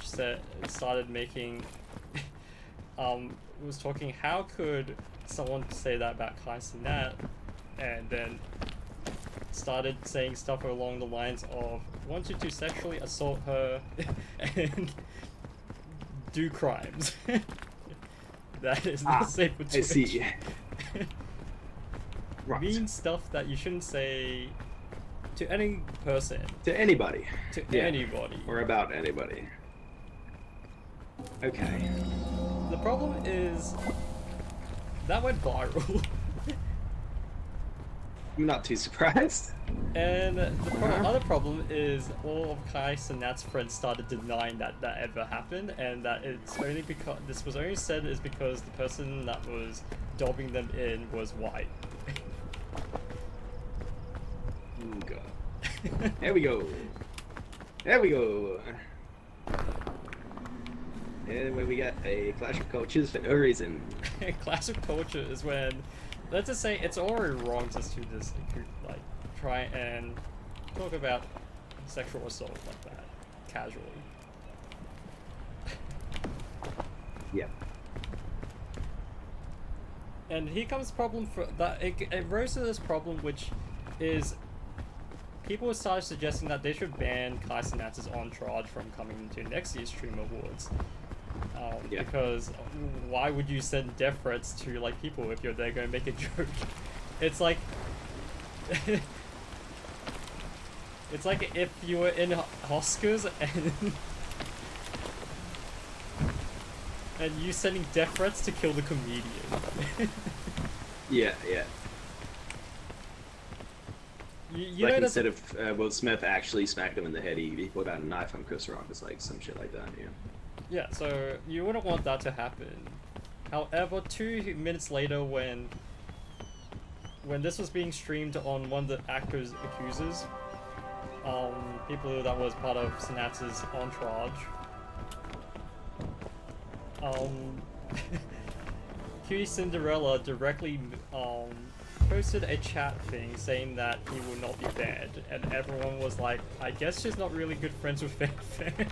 started making, was talking, how could someone say that about Kai Cenat, and then started saying stuff along the lines of wanted to sexually assault her and do crimes. That is not safe for Twitch. I see. Right. Mean stuff that you shouldn't say to any person. To anybody. To Yeah. anybody. Or about anybody. Okay. The problem is that went viral. I'm not too surprised. And the other problem is all of Kai Cenat's friends started denying that that ever happened, and that it's only because this was only said is because the person that was dobbing them in was white. Oh god. There we go. There we go. And when we got a clash of cultures for no reason. Clash of culture is when, let's just say, it's already wrong just to just like try and talk about sexual assault like that casually. Yeah. And here comes the problem for that. It rose to this problem, which is people started suggesting that they should ban Kai Cenat's entourage from coming to next year's Stream Awards. Yeah. Because why would you send death threats to like people if they're going to make a joke? It's like it's like if you were in Oscars and you sending death threats to kill the comedian. Yeah, yeah. You Like know instead of Will Smith actually smacked him in the head, he pulled out a knife on Chris Rock. It's like some shit like that, yeah. Yeah, so you wouldn't want that to happen. However, 2 minutes later, when this was being streamed on one of the actors' accusers, people that was part of Cenat's entourage, Cutie Cinderella directly posted a chat thing saying that he will not be banned, and everyone was like, I guess she's not really good friends with FanFan.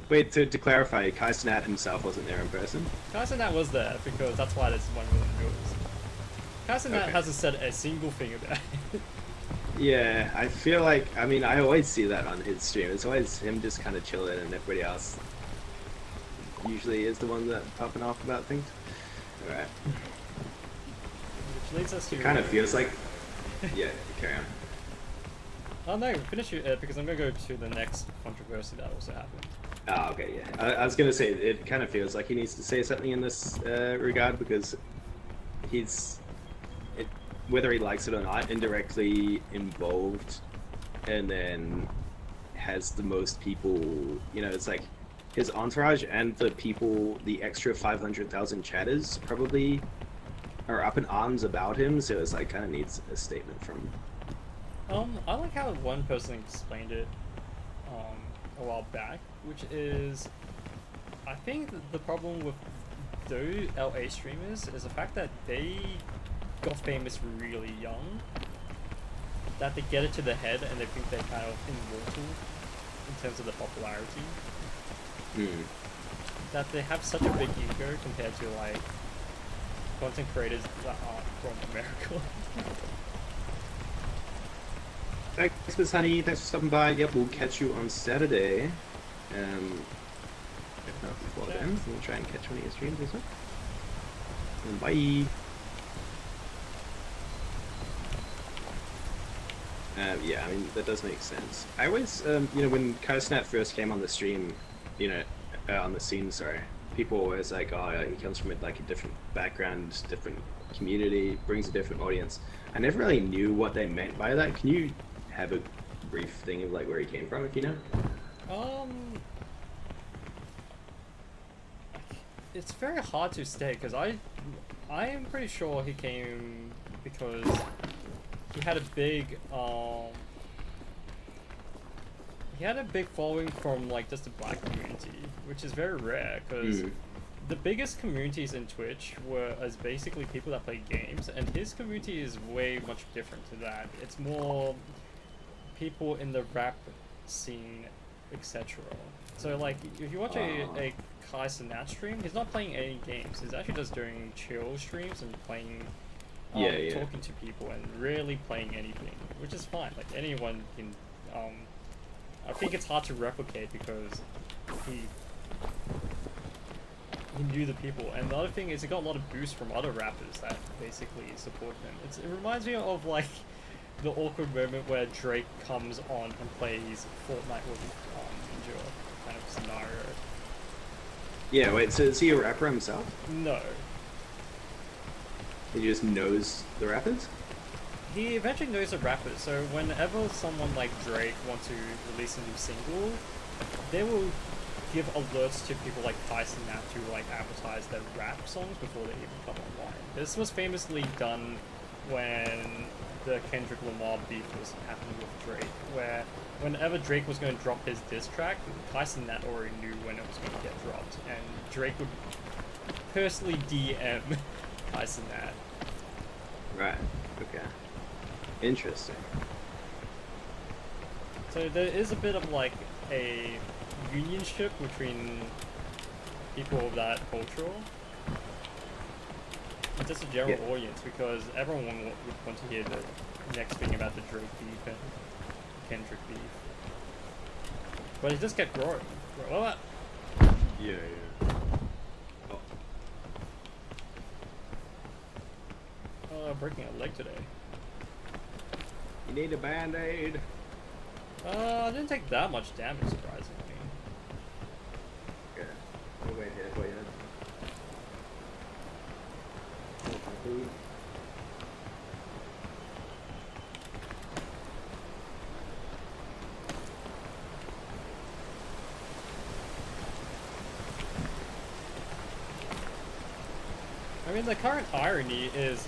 Wait, to clarify, Kai Cenat himself wasn't there in person? Kai Cenat was there because that's why there's 1 million viewers. Kai Cenat Okay. hasn't said a single thing about it. Yeah, I feel like, I mean, I always see that on his stream. It's always him just kind of chilling, and everybody else usually is the one that popping off about things. Alright. Which leads us to... It kind of feels like... Yeah, carry on. Oh no, finish it because I'm going to go to the next controversy that also happened. Oh, okay, yeah. I was gonna say, it kind of feels like he needs to say something in this regard, because he's, whether he likes it or not, indirectly involved, and then has the most people, you know, it's like his entourage and the people, the extra 500,000 chatters probably are up in arms about him, so it's like kind of needs a statement from him. I like how one person explained it a while back, which is, I think the problem with those LA streamers is the fact that they got famous really young, that they get it to the head and they think they're kind of immortal in terms of the popularity. That they have such a big ego compared to like content creators that aren't from America. Thanks, Miss Honey. Thanks for stopping by. Yep, we'll catch you on Saturday. If not before then, we'll try and catch one of your streams or so. And bye. Yeah, I mean that does make sense. I always, when Snap first came on the stream, you know, on the scene, sorry, people were always like, "Oh, he comes from like a different background, different community, brings a different audience." I never really knew what they meant by that. Can you have a brief thing of like where he came from, if you know? Um, it's very hard to say because I am pretty sure he came because he had a big he had a big following from like just the black community, which is very rare because the biggest communities in Twitch were as basically people that play games, and his community is way much different to that. It's more people in the rap scene, etc. So like if you watch a Kai Cenat stream, he's not playing any games. He's actually just doing chill streams and playing talking to people and rarely playing anything, which is fine. Like anyone can I think it's hard to replicate because he knew the people, and the other thing is he got a lot of boost from other rappers that basically support him. It reminds me of like the awkward moment where Drake comes on and plays Fortnite with Ninja kind of scenario. Yeah, wait, so is he a rapper himself? No. He just knows the rappers? He eventually knows the rappers, so whenever someone like Drake wants to release a new single, they will give alerts to people like Kai Cenat to like advertise their rap songs before they even come online. This was famously done when the Kendrick Lamar beef was happening with Drake, where whenever Drake was going to drop his diss track, Kai Cenat already knew when it was going to get dropped, and Drake would personally DM Kai Cenat. Right, okay. Interesting. So there is a bit of like a unionship between people of that culture and just a general audience, because everyone would want to hear the next thing about the Drake beef and Kendrick beef. But it just kept growing. Yeah. Oh, breaking a leg today. You need a band-aid. I didn't take that much damage, surprisingly. Okay. I'll wait here for you. I mean, the current irony is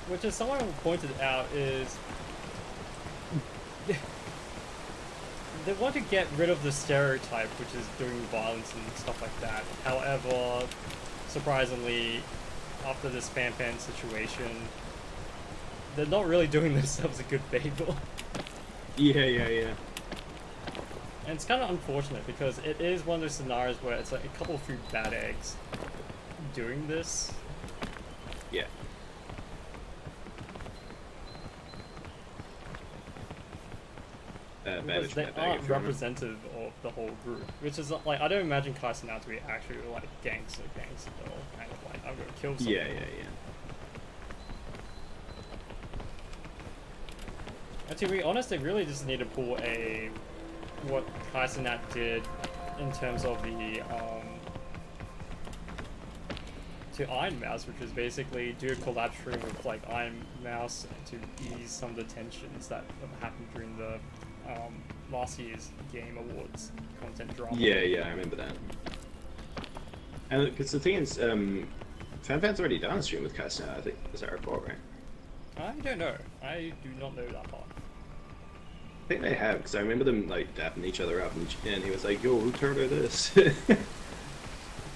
which is someone pointed out is they want to get rid of the stereotype, which is doing violence and stuff like that. However, surprisingly, after this fan situation, they're not really doing themselves a good favor. Yeah. And it's kind of unfortunate because it is one of those scenarios where it's like a couple of few bad eggs doing this. Yeah. Because they aren't representative of the whole group, which is like, I don't imagine Kai Cenat to be actually like gangster, or kind of like, I'm gonna kill someone. Yeah. And to be honest, they really just need to pull what Kai Cenat did in terms of the to Iron Mouse, which is basically do a collab stream with like Iron Mouse to ease some of the tensions that happened during the last year's Game Awards content drama. Yeah, I remember that. And because the thing is, FanFan's already done a stream with Kai Cenat, I think, as I recall, right? I don't know. I do not know that part. I think they have, because I remember them like dapping each other up, and he was like, "Yo, who turned her this?"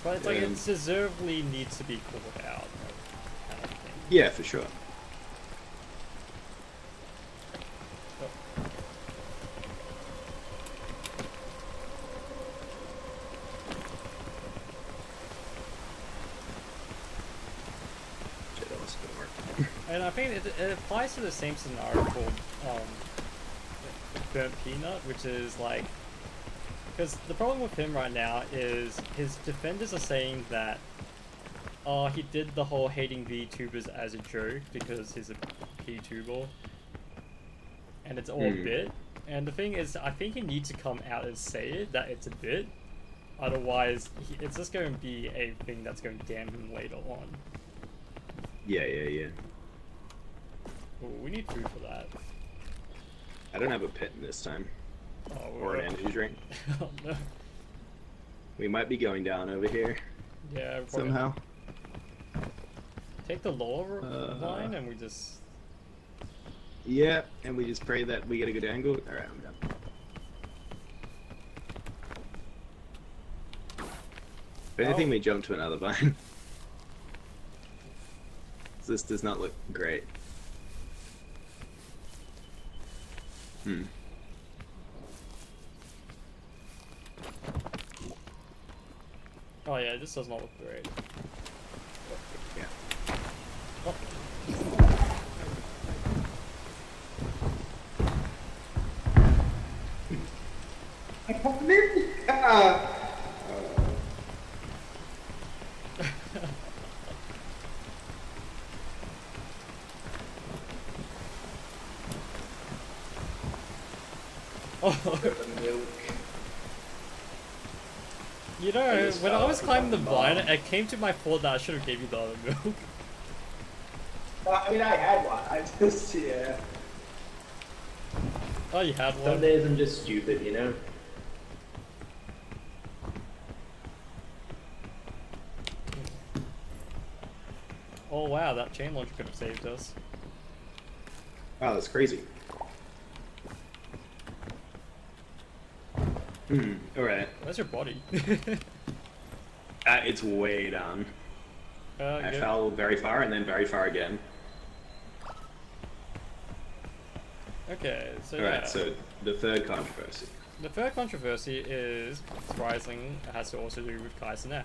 But it's like it deservedly needs to be called out. Kind of thing. Yeah, for sure. And I think it applies to the same scenario called Burnt Peanut, which is like, because the problem with him right now is his defenders are saying that he did the whole hating VTubers as a joke because he's a PTuber, and it's all a bit. And the thing is, I think he needs to come out and say it that it's a bit. Otherwise, it's just going to be a thing that's going to damn him later on. Yeah. Ooh, we need food for that. I don't have a pit this time. Oh, Or an energy drink. Oh no. We might be going down over here Yeah. somehow. Take the lower line and we just. Yeah, and we just pray that we get a good angle. Alright, I'm done. If anything, we jump to another vine. This does not look great. Oh yeah, this does not look great. Yeah. Oh. Oh. You know, when I was climbing the vine, it came to my thought that I should have gave you the other milk. I mean, I had one. I just, yeah. Oh, you had one? Some days I'm just stupid, you know? Oh wow, that chain launcher could have saved us. Wow, that's crazy. Alright. Where's your body? It's way down. I fell very far and then very far again. Okay, so Alright, yeah. so the third controversy. The third controversy is, surprisingly, it has to also do with Kai Cenat.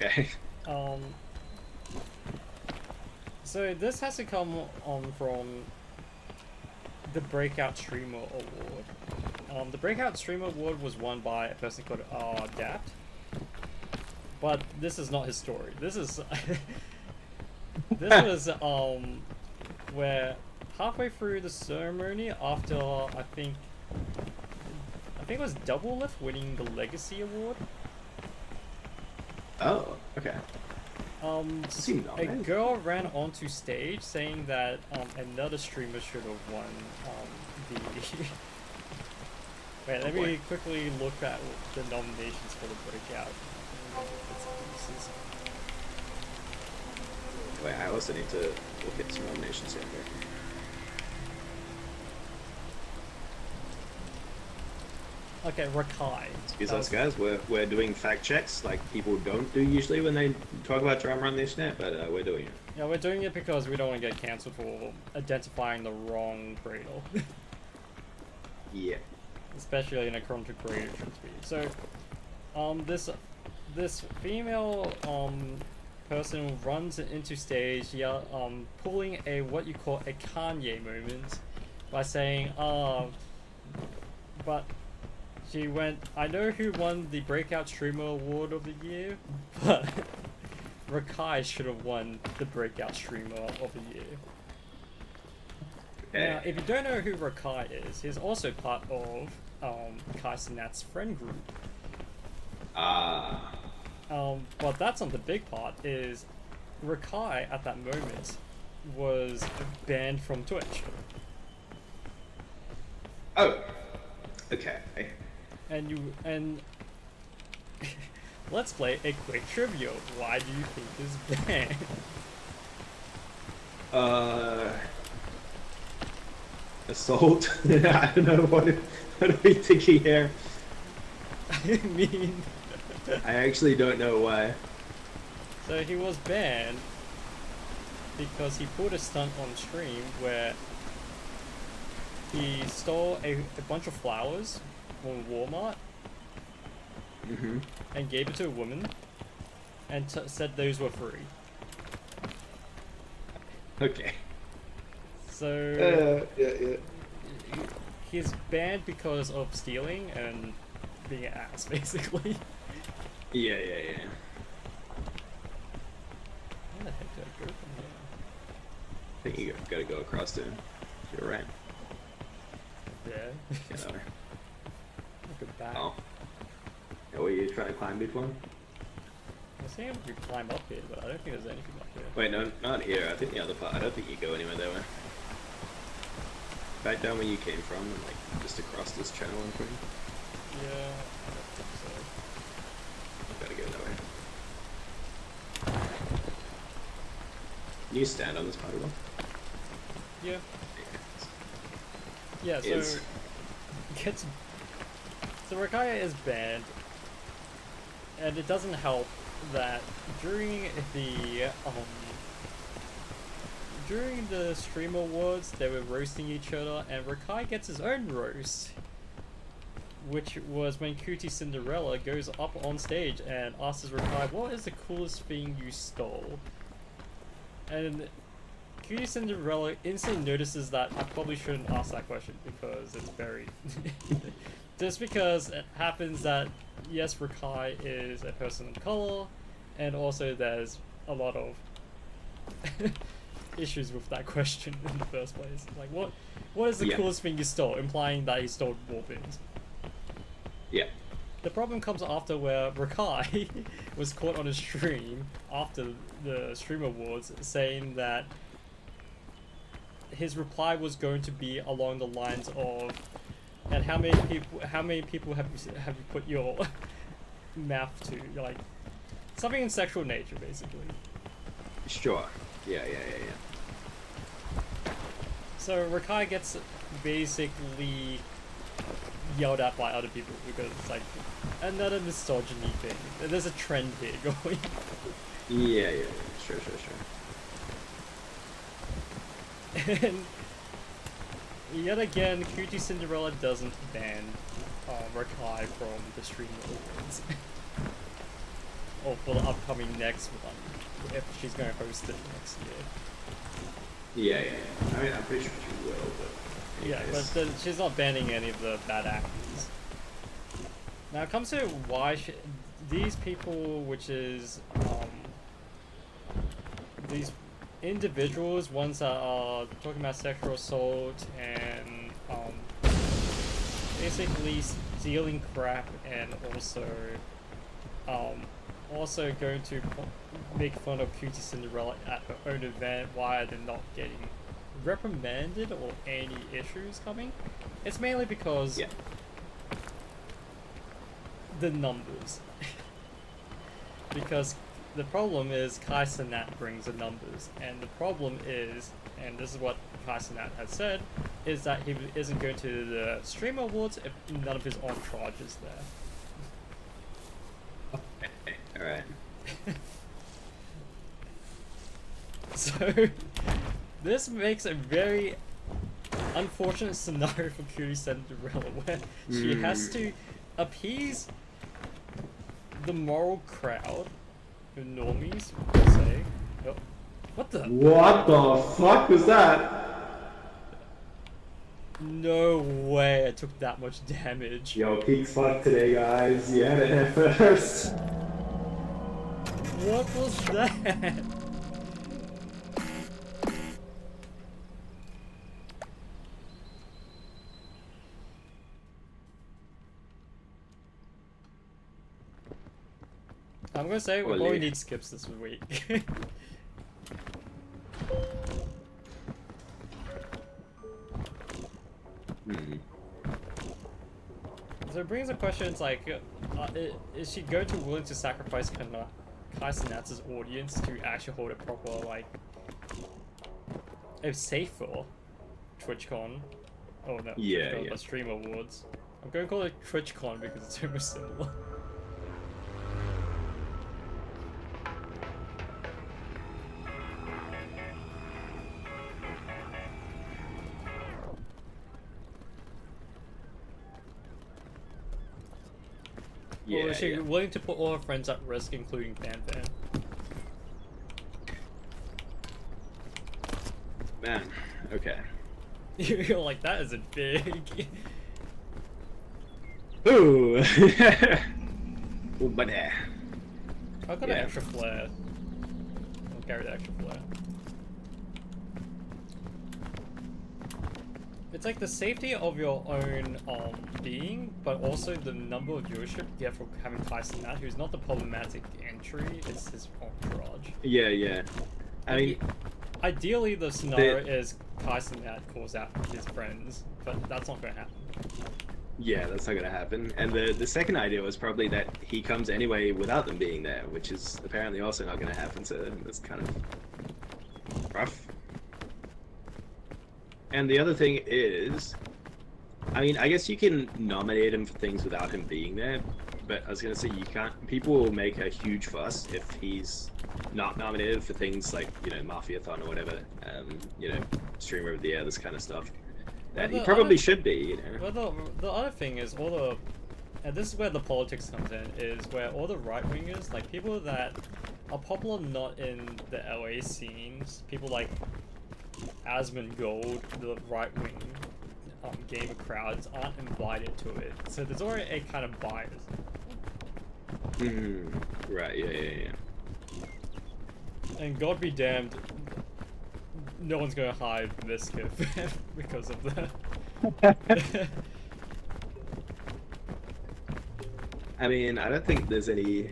Okay. So this has to come on from the Breakout Streamer Award. The Breakout Streamer Award was won by a person called Dapt. But this is not his story. This is this was where halfway through the ceremony, after I think it was Double Lift winning the Legacy Award. Oh, okay. Seemed A nice. girl ran onto stage saying that another streamer should have won the. Wait, let me quickly look at the nominations for the Breakout. Wait, I also need to look at some nominations here. Okay, Rakai. Excuse us, guys. We're doing fact checks like people don't do usually when they talk about drama on the internet, but we're doing it. Yeah, we're doing it because we don't want to get cancelled for identifying the wrong Cradle. Yeah. Especially in a content creator speed. So, this female person runs into stage, pulling a what you call a Kanye moment by saying, but she went, I know who won the Breakout Streamer Award of the year, but Rakai should have won the Breakout Streamer of the year. Now, if you don't know who Rakai is, he's also part of Kai Cenat's friend group. But that's not the big part, is Rakai at that moment was banned from Twitch. Oh. Okay. And let's play a quick trivia. Why do you think he's banned? Assault. I don't know what are we thinking here. I mean, I actually don't know why. so he was banned because he pulled a stunt on stream where he stole a bunch of flowers from Walmart and gave it to a woman and said those were free. Okay. So Yeah. he's banned because of stealing and being an ass, basically. Yeah. think you gotta go across to your right. Yeah. Yeah, that way. Look at that. Oh. Yeah, were you trying to climb before? I was saying we could climb up here, but I don't think there's anything up here. Wait, no, not here. I think the other part. I don't think you go anywhere that way. Back down where you came from, and like just across this channel and thing. Yeah, I don't think so. You gotta go that way. Can you stand on this part at all? Yeah. Yeah. Yeah, so Is- gets so Rakaya is banned, and it doesn't help that during the Stream Awards they were roasting each other, and Rakai gets his own roast, which was when Cutie Cinderella goes up on stage and asks Rakai, "What is the coolest thing you stole?" And Cutie Cinderella instantly notices that I probably shouldn't ask that question because it's very... Just because it happens that, yes, Rakai is a person of color, and also there's a lot of issues with that question in the first place. Like, what is the Yeah. coolest thing you stole? Implying that he stole warbins. Yeah. The problem comes after where Rakai was caught on a stream after the Stream Awards saying that his reply was going to be along the lines of, and how many people have you put your mouth to, like something in sexual nature basically. Sure. Yeah. So Rakai gets basically yelled at by other people because it's like another misogyny thing. There's a trend here going. Yeah. Sure. And yet again, Cutie Cinderella doesn't ban Rakai from the Stream Awards. Or for the upcoming next one, if she's going to host it next year. Yeah. I mean, I'm pretty sure she will, but... Yeah, but she's not banning any of the bad actors. Now it comes to why these people, which is these individuals, ones that are talking about sexual assault and basically stealing crap, and also going to make fun of Cutie Cinderella at her own event. Why are they not getting reprimanded or any issues coming? It's mainly because the numbers. Because the problem is Kai Cenat brings the numbers, and the problem is, and this is what Kai Cenat has said, is that he isn't going to the Stream Awards if none of his entourage is there. Alright. So this makes a very unfortunate scenario for Cutie Cinderella, where she has to appease the moral crowd, the normies, per se. Oh, what the? What the fuck was that? No way I took that much damage. Yo, peak fuck today, guys. You had it head first. What was that? I'm gonna say we Olé. probably need skips this week. So it brings a question, it's like, is she going to willing to sacrifice Kai Cenat's audience to actually hold a proper, like, a safer TwitchCon? Oh no, Yeah, TwitchCon, yeah. but Stream Awards. I'm going to call it TwitchCon because it's almost similar. Or is she willing to put all her friends at risk, including Fan Fan? Man, okay. You're like, that isn't big. Ooh! Ooh, buddy. I've got an extra flare. I'll carry the extra flare. it's like the safety of your own being, but also the number of viewership you get for having Tyson Nat, who's not the problematic entry, it's his entourage. Yeah. I mean, ideally the scenario is Tyson Nat calls out his friends, but that's not going to happen. yeah, that's not gonna happen. And the second idea was probably that he comes anyway without them being there, which is apparently also not gonna happen. So that's kind of rough. And the other thing is, I mean, I guess you can nominate him for things without him being there, but I was gonna say you can't. People will make a huge fuss if he's not nominated for things like, you know, Mafiathon or whatever, you know, Streamer of the Year, this kind of stuff. That he probably should be, you know. Well, the other thing is and this is where the politics comes in, is where all the right wingers, like people that are popular not in the LA scenes, people like Asmongold, the right wing gamer crowds aren't invited to it. So there's already a kind of bias. Right, yeah. And God be damned, no one's gonna hide this gift because of that. I mean, I don't think there's any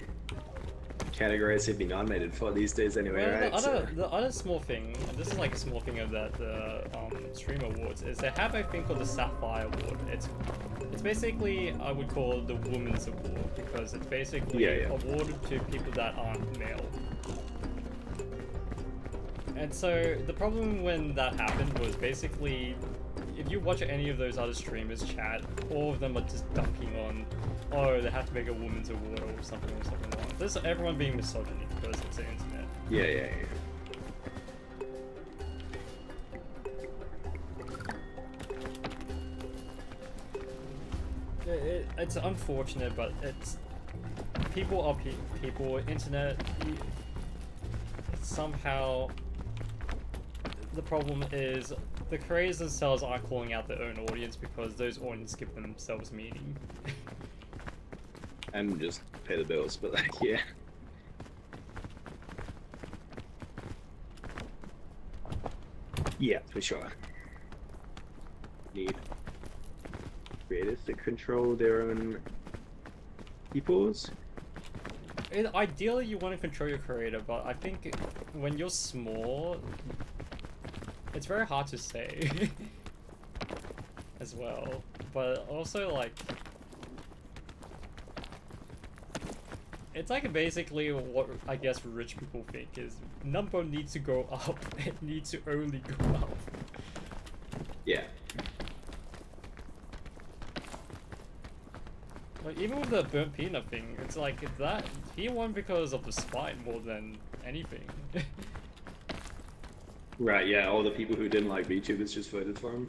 categories he'd be nominated for these days anyway, Well, right? the other small thing, and this is like a small thing of that the Stream Awards, is they have a thing called the Sapphire Award. It's basically, I would call it the Women's Award, because it's basically awarded to people that aren't male. And so the problem when that happened was basically, if you watch any of those other streamers chat, all of them are just dunking on, oh, they have to make a women's award or something wrong. This is everyone being misogyny because it's the internet. Yeah. It's unfortunate, but it's people are people. Internet somehow. The problem is the creators themselves aren't calling out their own audience because those audiences give themselves meaning. And just pay the bills, but like, yeah. Yeah, for sure. Need creators to control their own peoples. Ideally, you want to control your creator, but I think when you're small, it's very hard to say as well. But also, like, it's like basically what I guess rich people think is number needs to go up. It needs to only go up. Yeah. Like even with the burnt peanut thing, it's like that he won because of the spite more than anything. Right, yeah, all the people who didn't like VTubers just voted for him.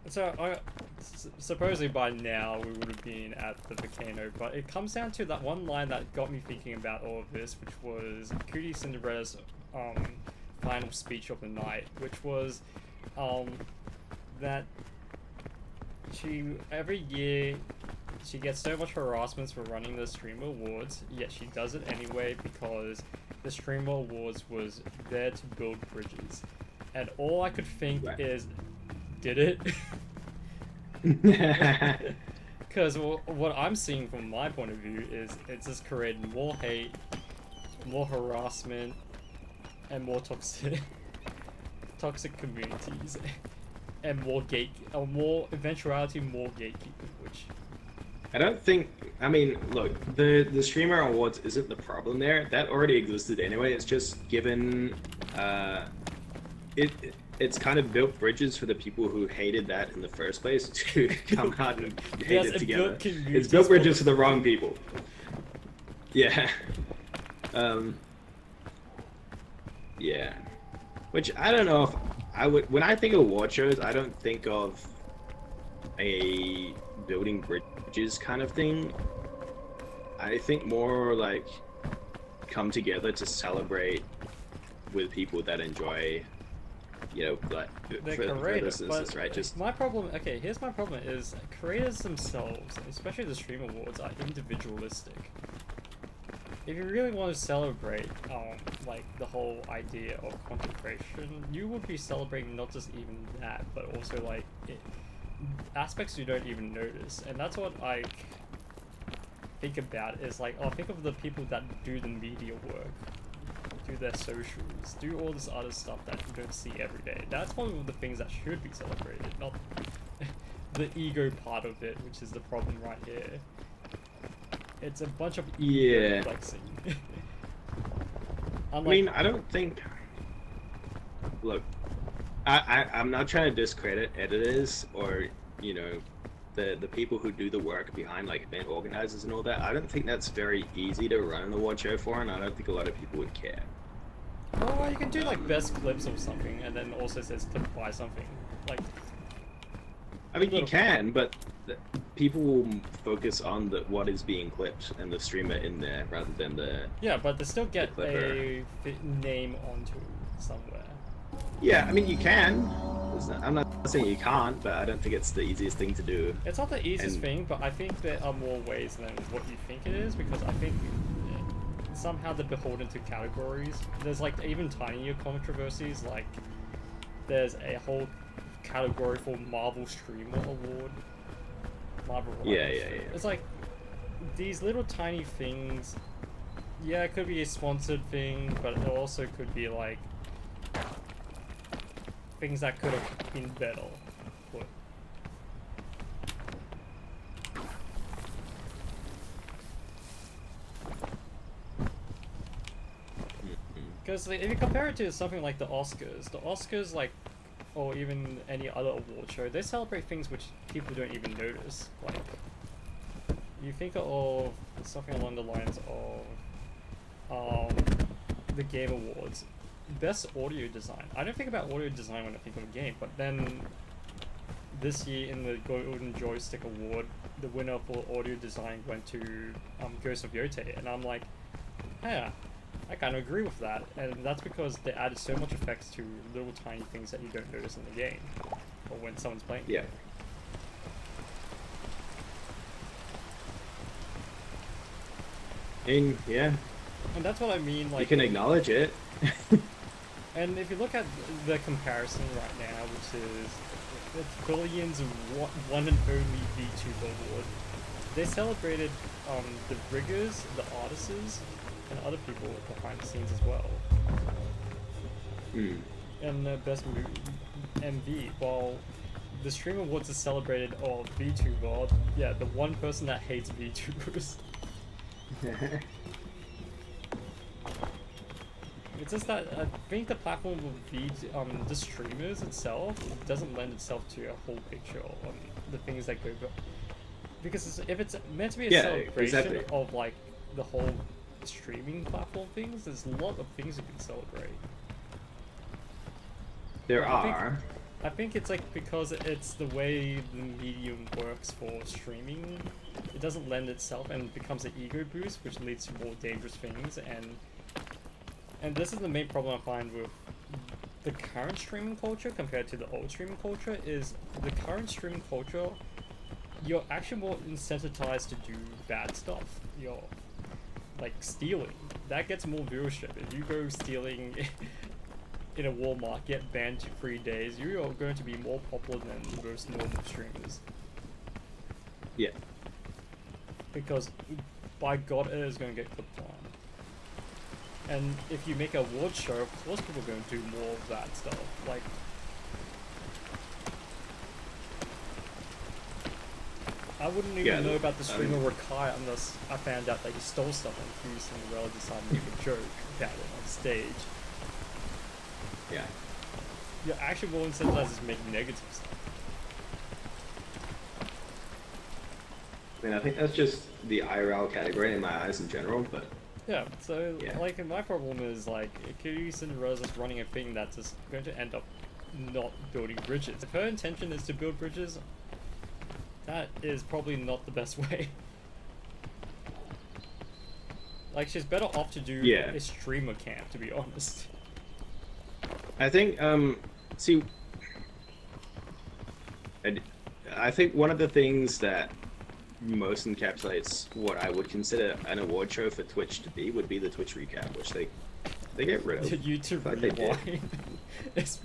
So supposedly by now we would have been at the volcano, but it comes down to that one line that got me thinking about all of this, which was Cootie Cinderella's final speech of the night, which was that every year she gets so much harassment for running the Streamer Awards, yet she does it anyway because the Streamer Awards was there to build bridges. And all I could think is, did it? Because what I'm seeing from my point of view is it's just creating more hate, more harassment, and more toxic communities, and more eventuality, more gatekeeping, which I don't think. I mean, look, the Streamer Awards isn't the problem there. That already existed anyway. It's just given it's kind of built bridges for the people who hated that in the first place to come out and hate it together. It's built bridges for the wrong people. Yeah. Yeah. Which I don't know if I would. When I think of award shows, I don't think of a building bridges kind of thing. I think more like come together to celebrate with people that enjoy, you know, like for this instance, right? Just my problem. Okay, here's my problem: is creators themselves, especially the Stream Awards, are individualistic. if you really want to celebrate, like the whole idea of content creation, you would be celebrating not just even that, but also like aspects you don't even notice, and that's what I think about. Is like, oh, think of the people that do the media work, do their socials, do all this other stuff that you don't see every day. That's one of the things that should be celebrated, not the ego part of it, which is the problem right here. It's a bunch of ego flexing. I mean, I don't think. Look, I'm not trying to discredit editors or, you know, the people who do the work behind like event organizers and all that. I don't think that's very easy to run an award show for, and I don't think a lot of people would care. Oh, you can do like best clips or something, and then also says clip by something. Like, I mean, you can, but people will focus on what is being clipped and the streamer in there rather than the. Yeah, but they still get the a name onto somewhere. Yeah, I mean, you can. I'm not saying you can't, but I don't think it's the easiest thing to do. It's not the easiest thing, but I think there are more ways than what you think it is, because I think somehow they're beholden to categories. There's like even tinier controversies, like there's a whole category for Marvel Streamer Award. Marvel. Yeah. It's like these little tiny things. Yeah, it could be a sponsored thing, but it also could be like things that could have been better put. Because if you compare it to something like the Oscars like, or even any other award show, they celebrate things which people don't even notice. Like, you think of something along the lines of the Game Awards. Best audio design. I don't think about audio design when I think of a game, but then this year in the Golden Joystick Award, the winner for audio design went to Ghost of Yote, and I'm like, yeah, I kind of agree with that, and that's because they added so much effects to little tiny things that you don't notice in the game, or when someone's playing. Yeah. Yeah. And that's what I mean, like... You can acknowledge it. And if you look at the comparison right now, which is it's Billions' one and only VTuber award, they celebrated the riggers, the artists, and other people behind the scenes as well. And the best MV, while the Stream Awards is celebrated VTuber, yeah, the one person that hates VTubers. It's just that I think the platform of the streamers itself doesn't lend itself to a whole picture on the things that go. Because if it's meant to be a celebration of like the whole streaming platform things, there's a lot of things you can celebrate. I think it's like because it's the way the medium works for streaming, it doesn't lend itself and becomes an ego boost, which leads to more dangerous things. And this is the main problem I find with the current streaming culture compared to the old streaming culture, is the current streaming culture, you're actually more incentivized to do bad stuff. You're like stealing. That gets more viewership. If you go stealing in a Walmart, get banned for 3 days, you are going to be more popular than most normal streamers. Yeah. Because by God, it is going to get clipped on. And if you make a award show, of course people are going to do more of that stuff. Like, I wouldn't even know about the streamer Rakai unless I found out that he stole stuff and Hugh Cinderella decided to make a joke about it on stage. Yeah. You're actually more incentivized to make negative stuff. I mean, I think that's just the IRL category in my eyes in general, but... Yeah, so, yeah. like, my problem is, like, Hugh Cinderella's just running a thing that's just going to end up not building bridges. If her intention is to build bridges, that is probably not the best way. Like, she's better off to do a streamer camp, to be honest. I think, see, I think one of the things that most encapsulates what I would consider an award show for Twitch to be would be the Twitch recap, which they get rid of. The YouTube Like they did. rewind. it's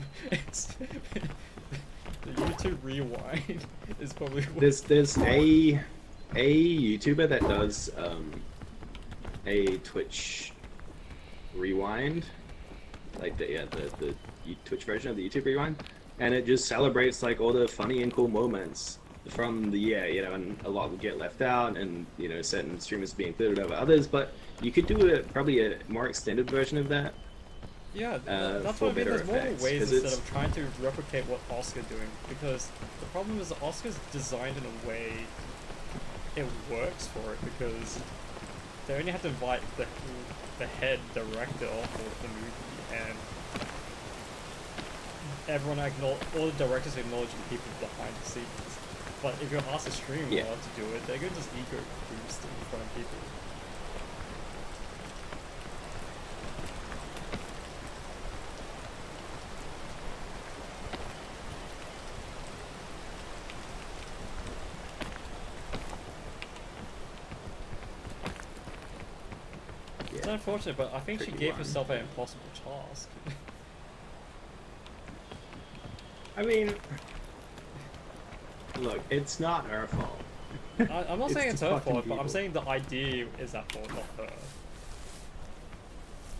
the YouTube rewind is probably what... There's a YouTuber that does a Twitch rewind, like the Twitch version of the YouTube rewind, and it just celebrates like all the funny and cool moments from the year, you know, and a lot will get left out, and you know, certain streamers being included over others, but you could do probably a more extended version of that. Yeah, that's for what I mean. better There's more effects, ways 'cause instead it's- of trying to replicate what Oscar's doing, because the problem is that Oscar's designed in a way it works for it, because they only have to invite the head director for the movie, and everyone all the directors acknowledge the people behind the scenes. But if you ask a streamer Yeah. to do it, they're gonna just ego boost in front of people. It's Yeah. unfortunate, but I think she Tricky gave one. herself an impossible task. I mean, look, it's not her fault. I'm not saying the it's her fucking fault, but I'm people. saying the idea is at fault, not her.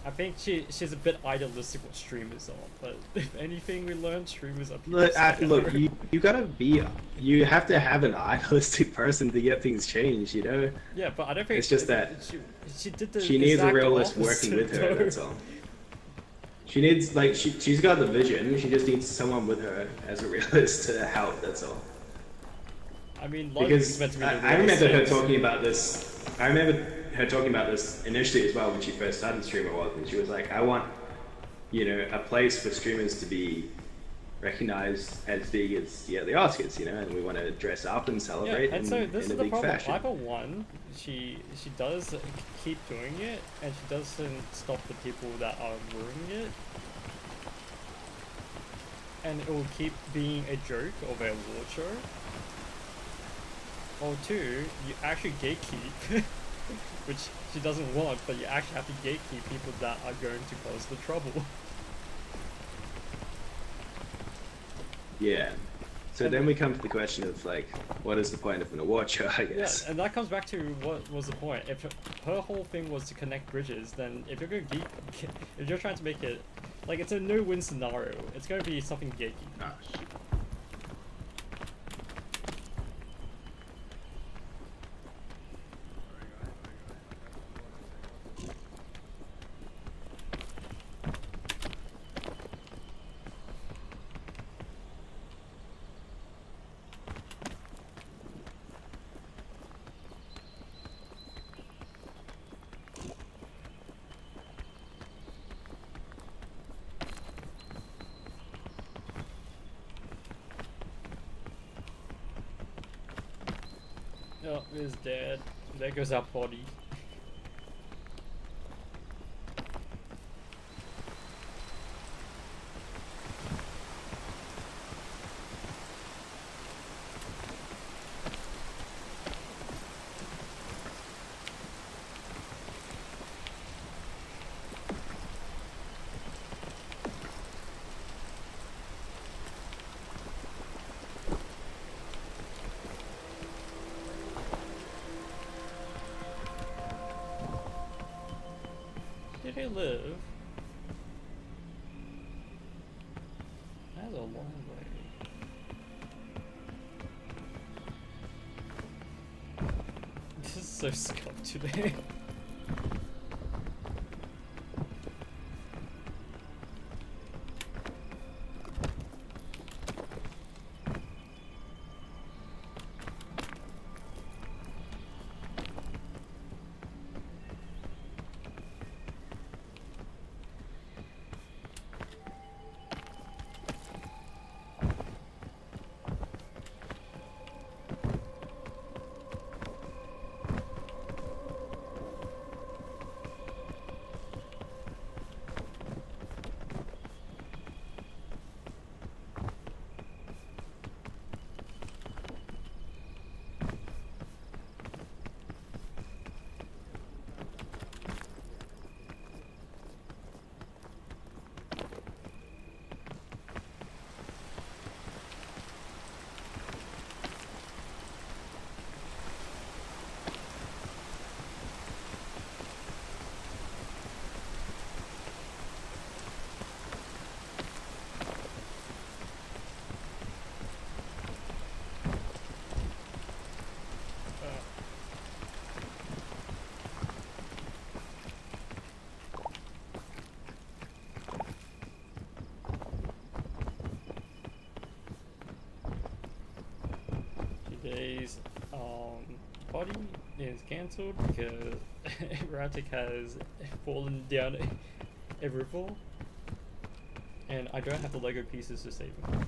I think she's a bit idealistic what streamers are, but if anything we learned, streamers are people. Look, you have to have an idealistic person to get things changed, you know? Yeah, but I don't think It's just that she did the she needs a exact realist working with her, opposite, that's all. She needs, like, she's got the vision, she just needs someone with her as a realist to help, that's all. I mean, logic is Because meant to be the I remember her realist. talking about this. I remember her talking about this initially as well when she first started streaming, and she was like, "I want, you know, a place for streamers to be recognized as big as the Oscars, you know, and we want to dress up and celebrate Yeah, and so this in is a the big problem. fashion." Either one, she does keep doing it, and she doesn't stop the people that are ruining it, and it will keep being a joke of a award show. Or two, you actually gatekeep, which she doesn't want, but you actually have to gatekeep people that are going to cause the trouble. Yeah. So then we come to the question of like, what is the point of an award show? I Yeah, guess. and that comes back to what was the point. If her whole thing was to connect bridges, then if you're going to if you're trying to make it like it's a no-win scenario, it's going to be something gatekeep. Gosh. Oh, he's dead. There goes our body. Did he live? That's a long way. This is so scuffed today. Today's party is cancelled because Ratic has fallen down a river, and I don't have the Lego pieces to save him.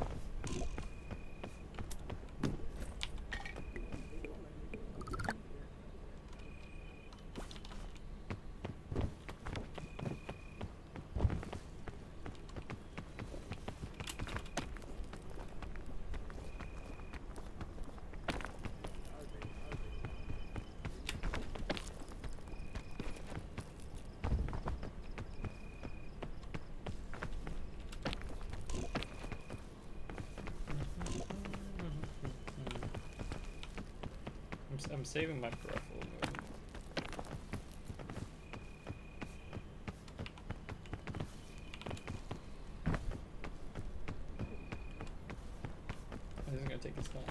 I'm saving my peripheral movement. This is gonna take its time.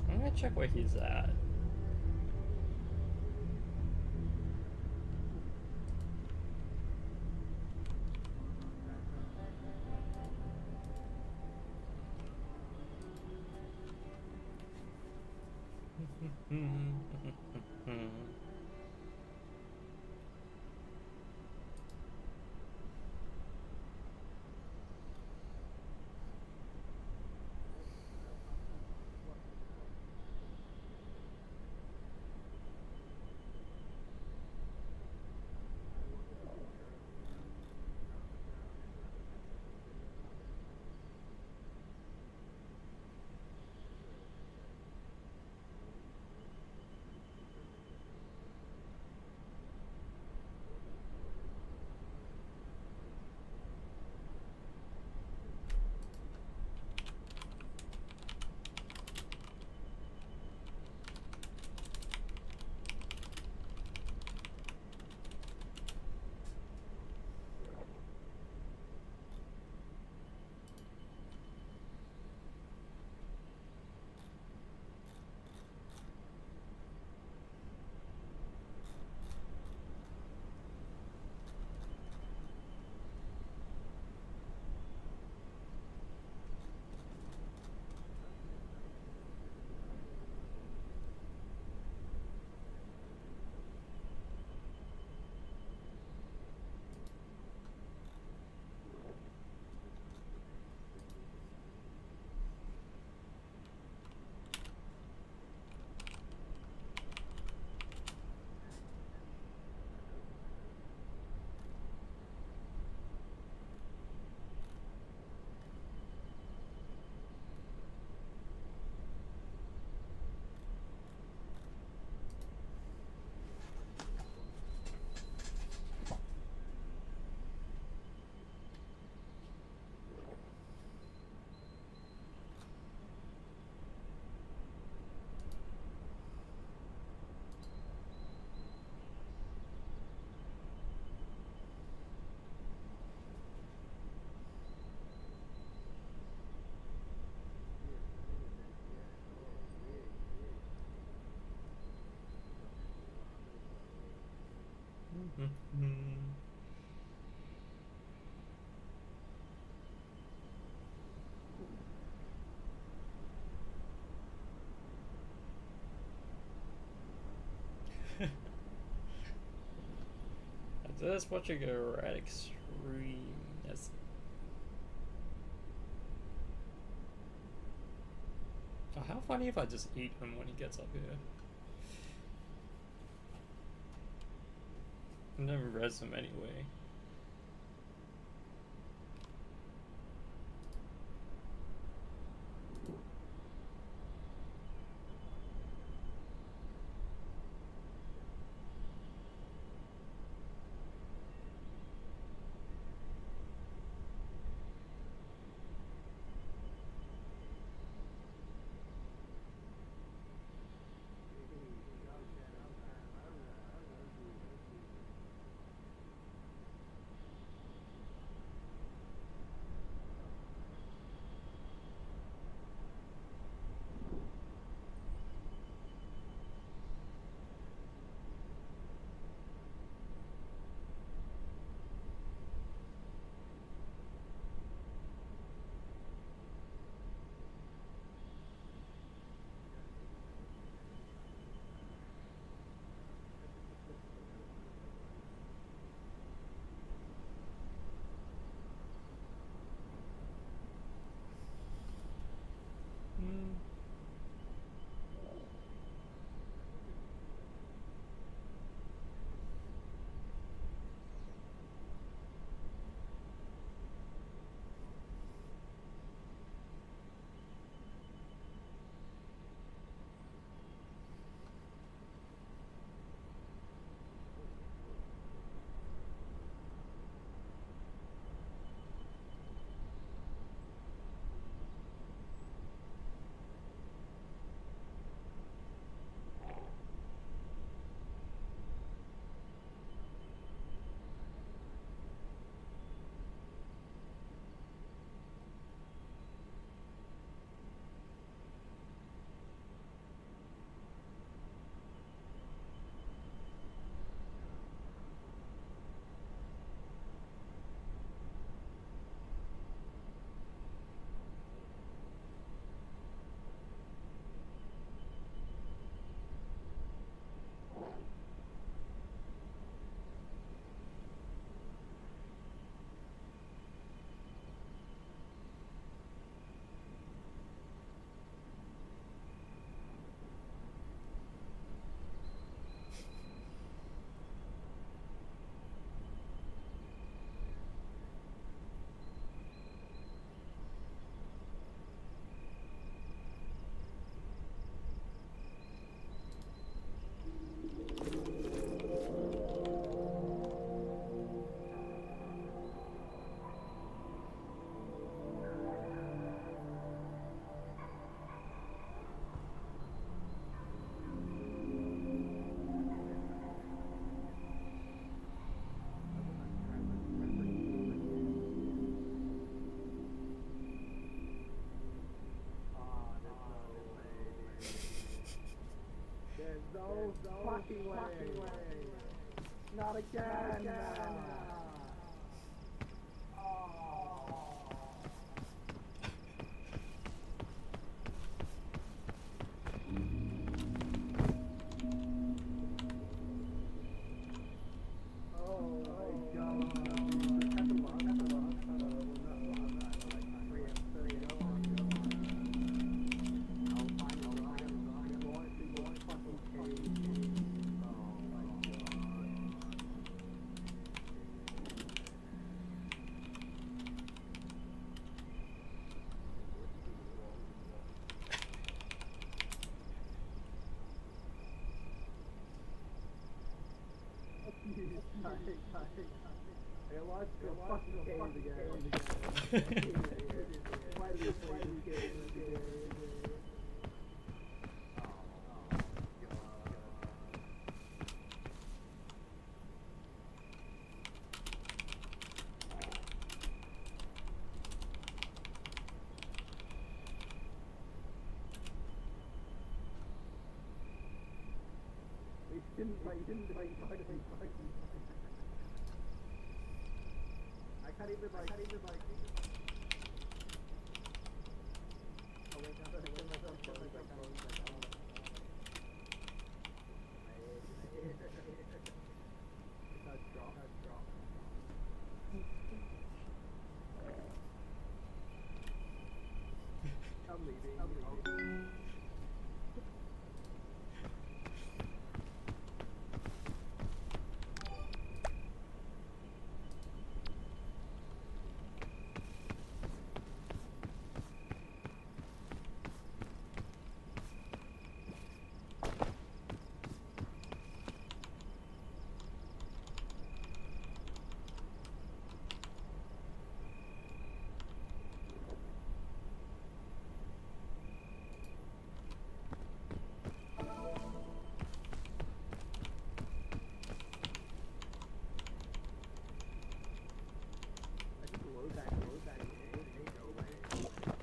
I'm gonna check where he's at. Just watching a erratic stream. Yes. Oh, how funny if I just eat him when he gets up here. I never res him anyway. No fucking way. Not again. I lost your fucking games again. Why do you play these games again? He didn't play. I'm leaving.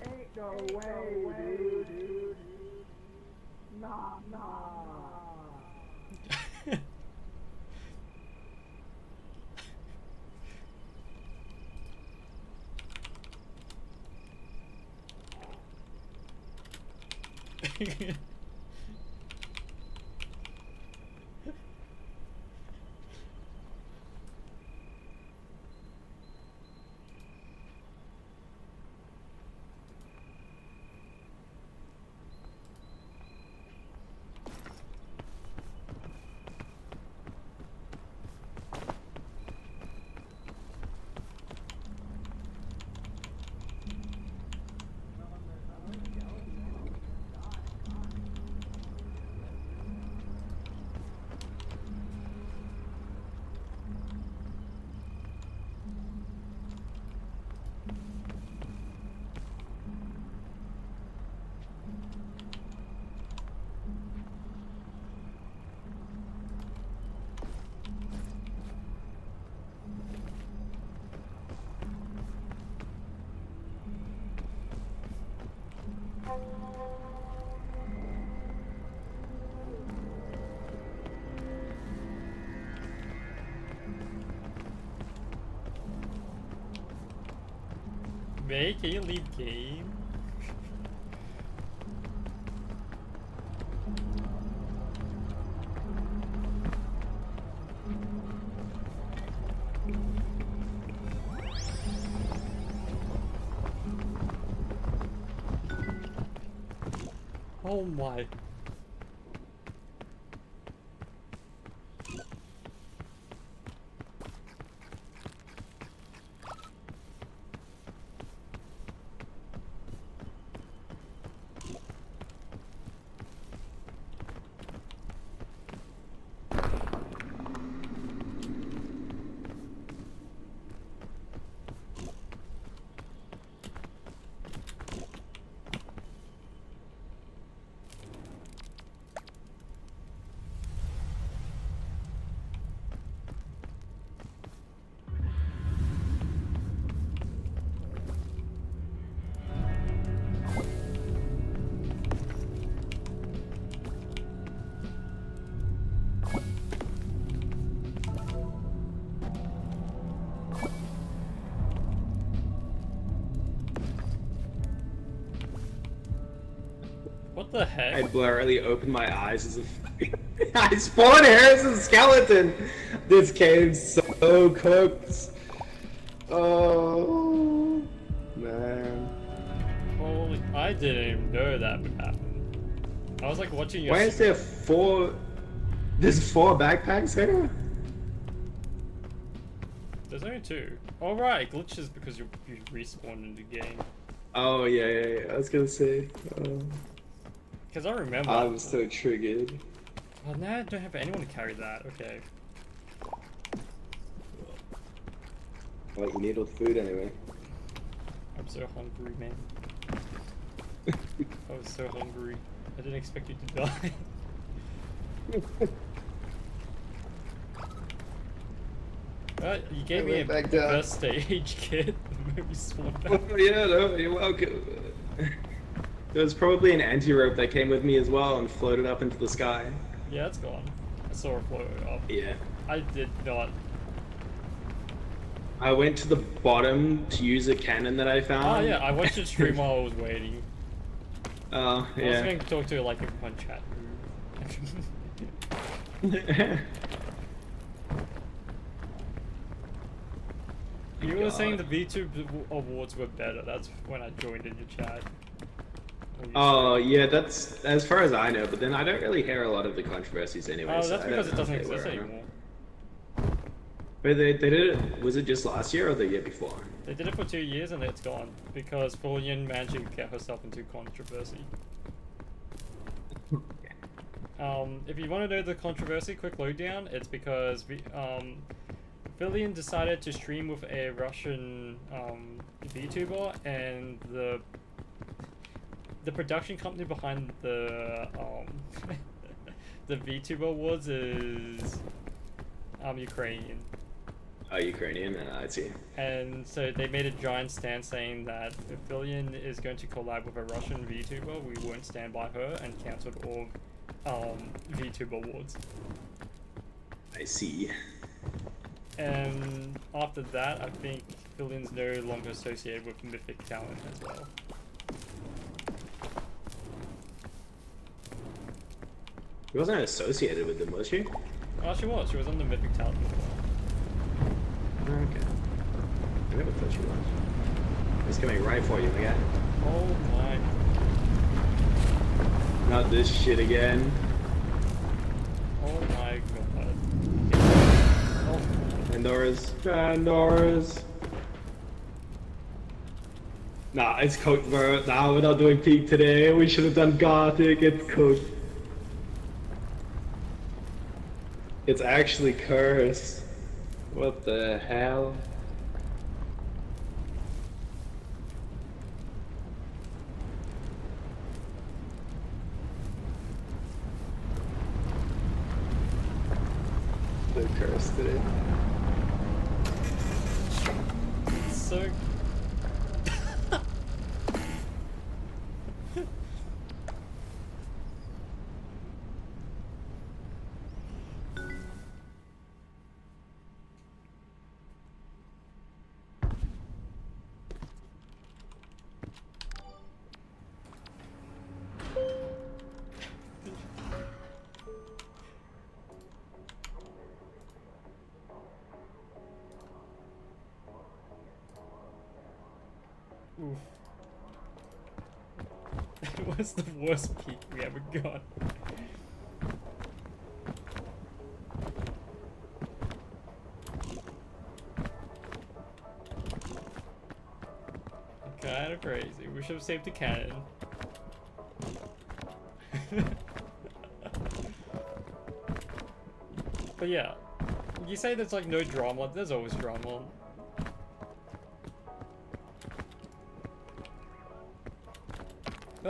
Ain't no way, dude. Nah. May, can you leave game? Oh my. What the heck? I blurrily opened my eyes as a I spawned here as a skeleton! This game's so cooked. Oh man. Holy, I didn't even know that would happen. I was like watching your Why is there there's 4 backpacks here? There's only 2. Oh right, glitches because you respawn in the game. Oh yeah. I was gonna say. Because I remember. I was so triggered. Oh, now I don't have anyone to carry that. Okay. Well, you need all the food anyway. I'm so hungry, man. I was so hungry. I didn't expect you to die. You gave me a back down. first stage kit. Maybe spawn back. Oh yeah, no, you're welcome. There was probably an anti-rope that came with me as well and floated up into the sky. Yeah, it's gone. I saw it float up. Yeah. I did not. I went to the bottom to use a cannon that I found. Oh yeah, I watched it stream while I was waiting. Oh, I was yeah. going to talk to like everyone chat room. You were saying the V2 awards were better. That's when I joined in your chat. Oh, yeah, that's as far as I know, but then I don't really hear a lot of the controversies anyway. Oh, so that's I because don't it know doesn't if they exist were or not. anymore. But they did it, was it just last year or the year before? They did it for 2 years and it's gone because Fullion managed to get herself into controversy. If you want to know the controversy, quick lowdown, it's because Fillion decided to stream with a Russian VTuber, and the production company behind the the VTuber awards is Ukrainian. Oh, Ukrainian, I see. And so they made a giant stand saying that if Fillion is going to collab with a Russian VTuber, we won't stand by her, and cancelled all VTuber awards. I see. And after that, I think Fillion's no longer associated with Mythic Talent as well. He wasn't associated with them, was she? Oh, she was. She was on the Mythic Talent before. Okay. I never thought she was. It's coming right for you, my guy. Oh my. Not this shit again. Oh my god. Oh. Pandora's. Nah, it's cooked, bro. Nah, we're not doing peak today. We should have done Gothic. It's cooked. It's actually cursed. What the hell? They cursed it. So. Oof. It was the worst peak we ever got. Kinda crazy. We should have saved the cannon. But yeah, you say there's like no drama. There's always drama.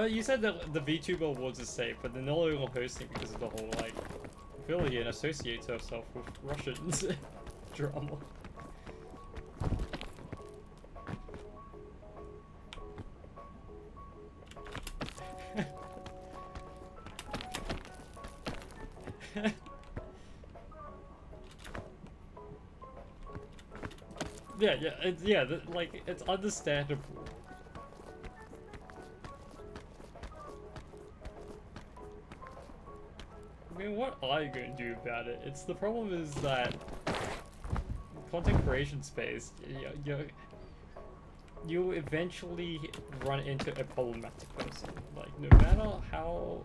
You said that the VTuber awards is safe, but they're no longer hosting because of the whole like Fillion associates herself with Russians drama. Like it's understandable. I mean, what are you going to do about it? It's the problem is that content creation space, you eventually run into a problematic person. Like, no matter how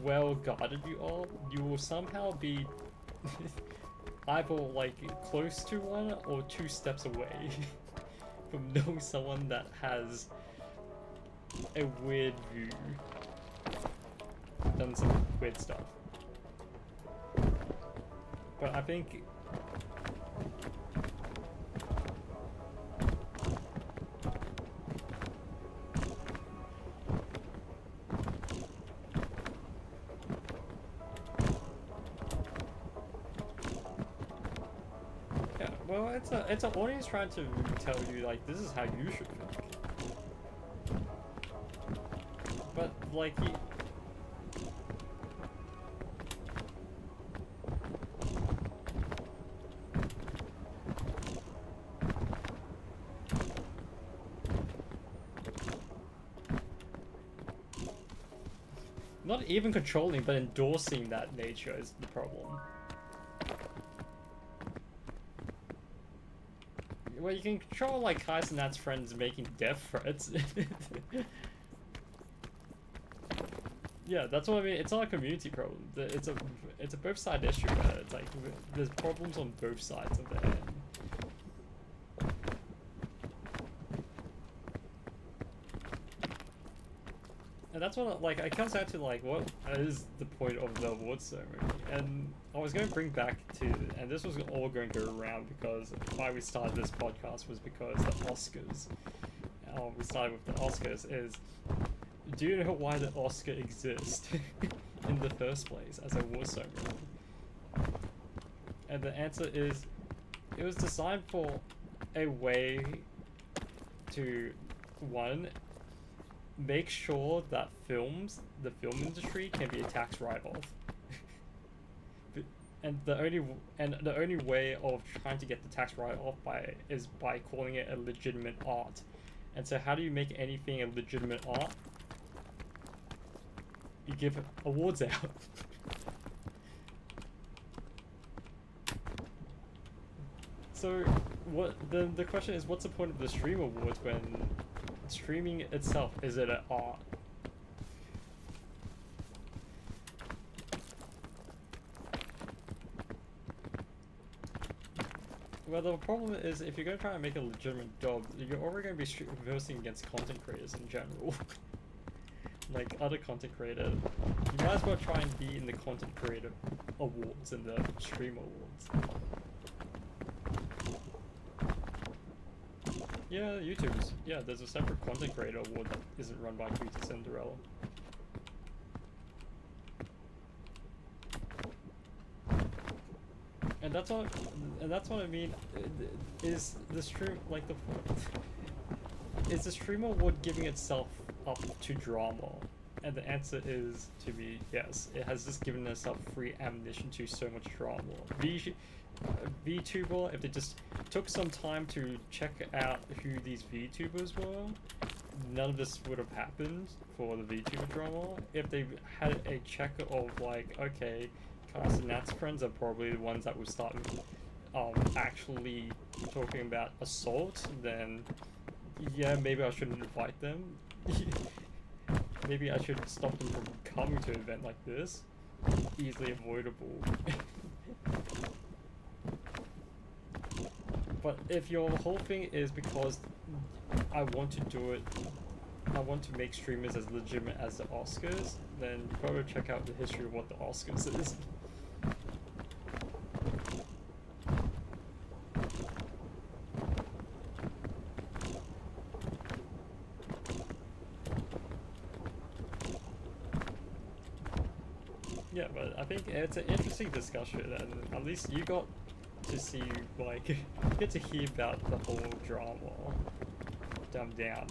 well guarded you are, you will somehow be either like close to one or 2 steps away from knowing someone that has a weird view. Done some weird stuff. But I think yeah, well it's an audience trying to tell you like this is how you should think. But like Not even controlling, but endorsing that nature is the problem. Well, you can control like Kais and Nat's friends making death threats. Yeah, that's what I mean. It's not a community problem. It's a both side issue. It's like there's problems on both sides of it. And that's what, like, it comes down to, like, what is the point of the awards ceremony? And I was going to bring back to, and this was all going to go around because why we started this podcast was because the Oscars. We started with the Oscars is, do you know why the Oscar exists in the first place as a award ceremony? And the answer is, it was designed for a way to, one, make sure that the film industry can be a tax write-off. and the only way of trying to get the tax write-off is by calling it a legitimate art. And so how do you make anything a legitimate art? You give awards out. So what the question is, what's the point of the Stream Awards when streaming itself, is it an art? Well, the problem is, if you're going to try and make a legitimate job, you're already going to be versing against content creators in general. Like other content creators, you might as well try and be in the content creator awards and the stream awards. Yeah, YouTubers. Yeah, there's a separate content creator award that isn't run by Tweety Cinderella. And that's what I mean. Is the stream like the? Is the stream award giving itself up to drama? And the answer is to be yes. It has just given itself free ammunition to so much drama. VTuber, if they just took some time to check out who these VTubers were, none of this would have happened for the VTuber drama. If they had a check of like, okay, Kais and Nat's friends are probably the ones that would start actually talking about assault, then yeah, maybe I shouldn't invite them. Maybe I should stop them from coming to an event like this. Easily avoidable. But if your whole thing is because I want to do it, I want to make streamers as legitimate as the Oscars, then you probably check out the history of what the Oscars is. Yeah, but I think it's an interesting discussion, and at least you got to see, like, get to hear about the whole drama dumbed down.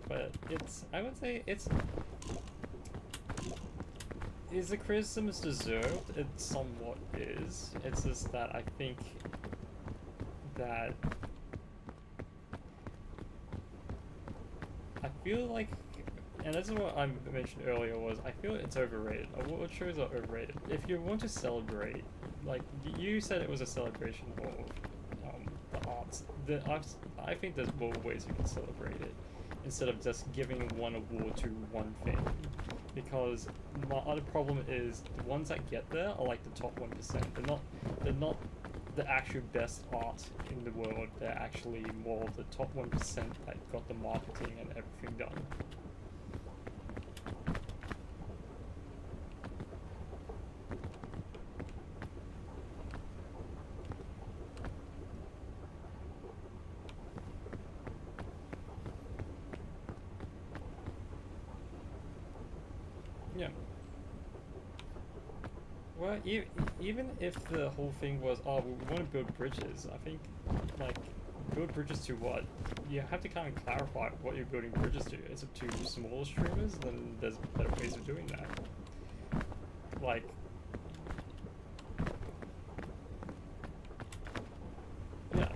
But I would say is the criticism is deserved? It somewhat is. It's just that I think that I feel like, and this is what I mentioned earlier, was I feel it's overrated. Award shows are overrated. If you want to celebrate, like you said, it was a celebration of the arts. I think there's more ways you can celebrate it instead of just giving one award to one thing. Because my other problem is the ones that get there are like the top 1%. They're not the actual best art in the world. They're actually more of the top 1% that got the marketing and everything done. Yeah. Well, even if the whole thing was, oh, we want to build bridges, I think, like, build bridges to what? You have to kind of clarify what you're building bridges to. Is it to smaller streamers? Then there's better ways of doing that. Like, yeah,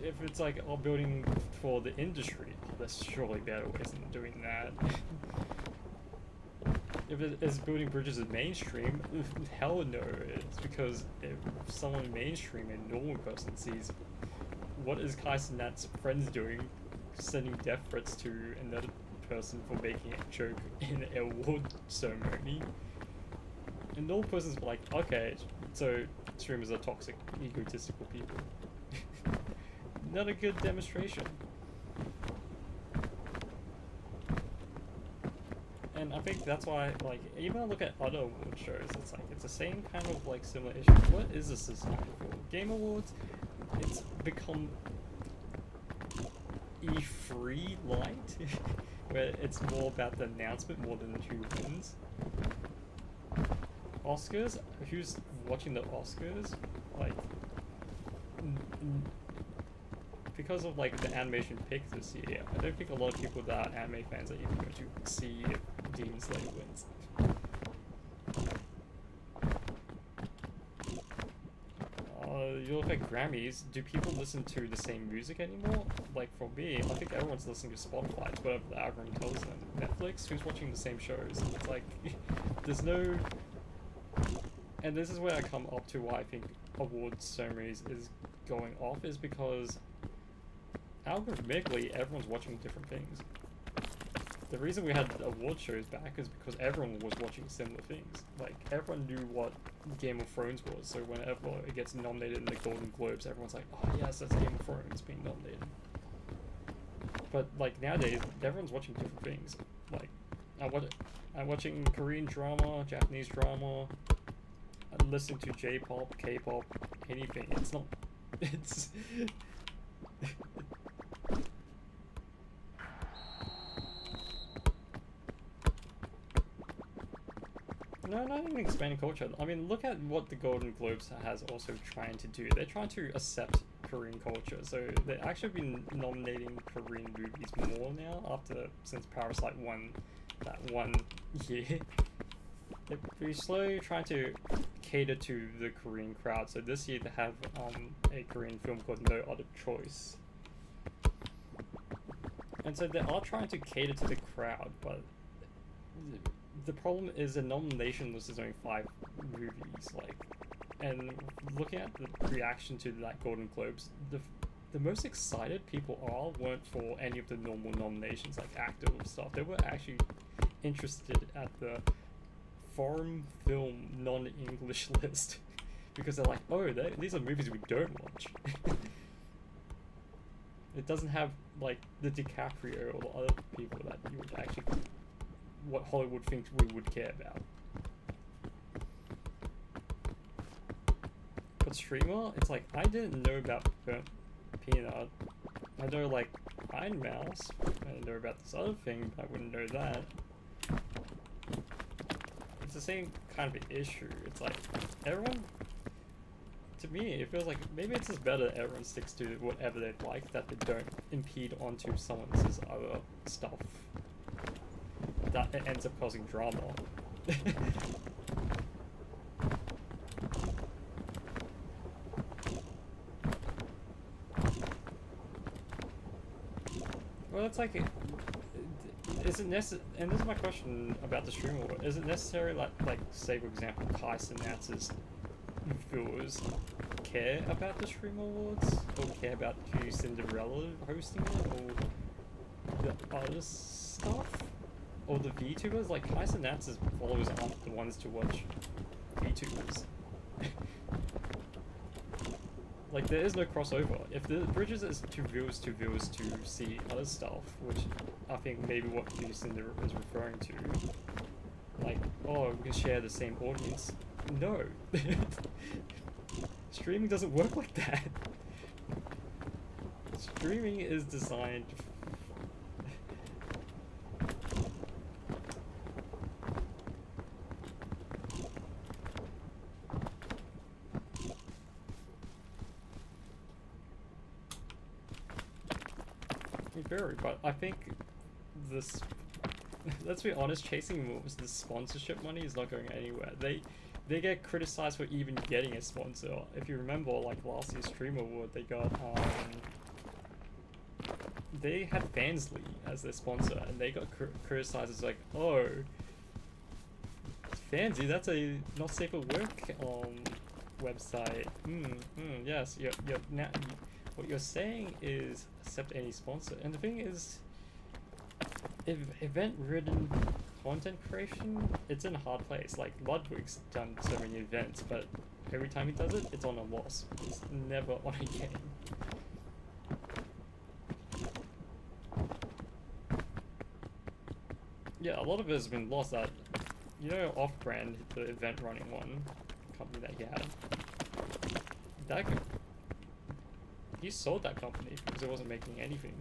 if it's like building for the industry, there's surely better ways than doing that. If it is building bridges in mainstream, hell no. It's because if someone mainstream, a normal person, sees what is Kaisenat's friends doing, sending death threats to another person for making a joke in an award ceremony, and normal person's like, okay, so streamers are toxic, egotistical people. Not a good demonstration. And I think that's why, like, even I look at other award shows, it's like, it's the same kind of, like, similar issue. What is this designed for? Game Awards, it's become E3 light, where it's more about the announcement more than who wins. Oscars, who's watching the Oscars? Like, because of like the animation pick this year, I don't think a lot of people that are anime fans are even going to see if Demon Slayer wins. You look at Grammys, do people listen to the same music anymore? Like for me, I think everyone's listening to Spotify, it's whatever the algorithm tells them. Netflix, who's watching the same shows? It's like, there's no... And this is where I come up to why I think awards ceremonies is going off, is because algorithmically everyone's watching different things. The reason we had award shows back is because everyone was watching similar things. Like, everyone knew what Game of Thrones was, so whenever it gets nominated in the Golden Globes, everyone's like, oh yes, that's Game of Thrones being nominated. But like nowadays, everyone's watching different things. Like, I'm watching Korean drama, Japanese drama, I'm listening to J-pop, K-pop, anything. It's not... It's... No, not even expanding culture. I mean, look at what the Golden Globes has also trying to do. They're trying to accept Korean culture. So they've actually been nominating Korean movies more now since Parasite won that 1 year. They're slowly trying to cater to the Korean crowd. So this year they have a Korean film called No Other Choice. And so they are trying to cater to the crowd, but the problem is the nomination list is only 5 movies, like, and looking at the reaction to that Golden Globes, the most excited people weren't for any of the normal nominations, like actor stuff. They were actually interested at the foreign film non-English list, because they're like, oh, these are movies we don't watch. It doesn't have, like, the DiCaprio or the other people that you would actually... what Hollywood thinks we would care about. But streamer, it's like, I didn't know about Burnt Peanut. I know, like, Iron Mouse. I know about this other thing, but I wouldn't know that. It's the same kind of issue. It's like, everyone... To me, it feels like maybe it's just better that everyone sticks to whatever they like, that they don't impede onto someone else's other stuff. That it ends up causing drama. Well, it's like, is it necessary? And this is my question about the stream award. Is it necessary, like say for example, Kai Sinatz's viewers care about the stream awards, or care about Q Cinderella hosting it, or the other stuff? Or the VTubers, like Kaisa Nats's followers aren't the ones to watch VTubers. Like, there is no crossover. If the bridges is to viewers to see other stuff, which I think maybe what Lucinda is referring to, like, oh, we can share the same audience. No. Streaming doesn't work like that. Streaming is designed very, but I think this, let's be honest, chasing the sponsorship money is not going anywhere. They get criticized for even getting a sponsor. If you remember, like last year's Stream Award, they got they had Fansly as their sponsor, and they got criticized as like, oh, Fansly, that's a not safe for work website. Yes, you're now. What you're saying is accept any sponsor, and the thing is, event-ridden content creation, it's in a hard place. Like Ludwig's done so many events, but every time he does it, it's on a loss. It's never on a gain. Yeah, a lot of it has been lost. That, you know, Off-Brand, the event running one company that he had, that he sold that company because it wasn't making anything.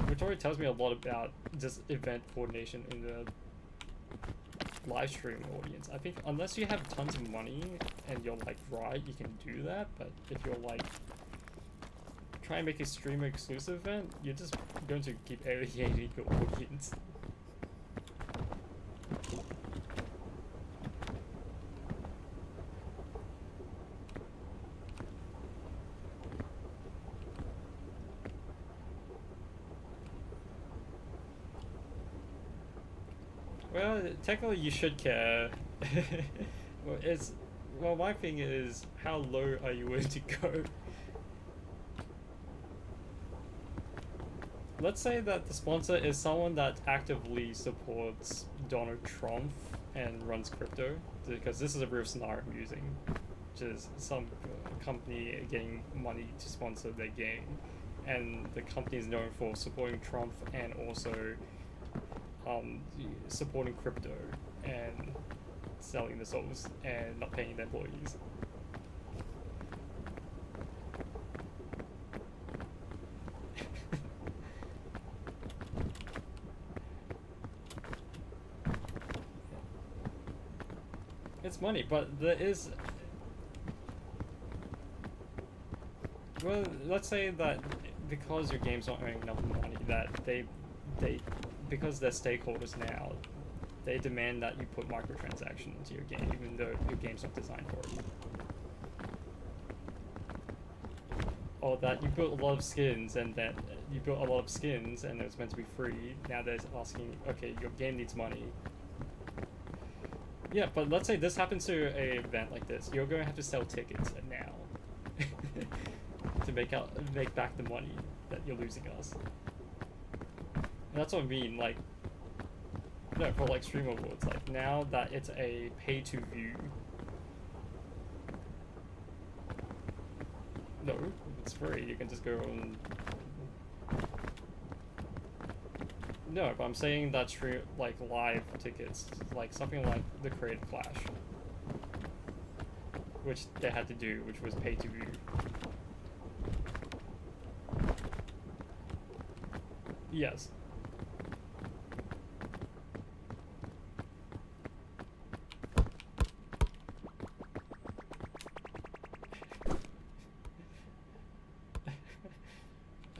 Which already tells me a lot about just event coordination in the live streaming audience. I think unless you have tons of money and you're like right, you can do that. But if you're like try and make a streamer exclusive event, you're just going to keep alienating your audience. Well, technically you should care. Well, my thing is, how low are you willing to go? Let's say that the sponsor is someone that actively supports Donald Trump and runs crypto, because this is a real scenario I'm using, which is some company getting money to sponsor their game, and the company is known for supporting Trump and also supporting crypto and selling the souls and not paying their employees. It's money, but there is... Well, let's say that because your game's not earning enough money, that they because they're stakeholders now, they demand that you put microtransactions into your game, even though your game's not designed for it. Or that you built a lot of skins, and that you built a lot of skins, and it was meant to be free. Now they're asking, okay, your game needs money. Yeah, but let's say this happens to an event like this. You're going to have to sell tickets now to make back the money that you're losing us. And that's what I mean, like, no, for like Stream Awards, like now that it's a pay to view. No, it's free. You can just go on. No, but I'm saying that stream, like live tickets, like something like the Creative Clash, which they had to do, which was pay to view. Yes.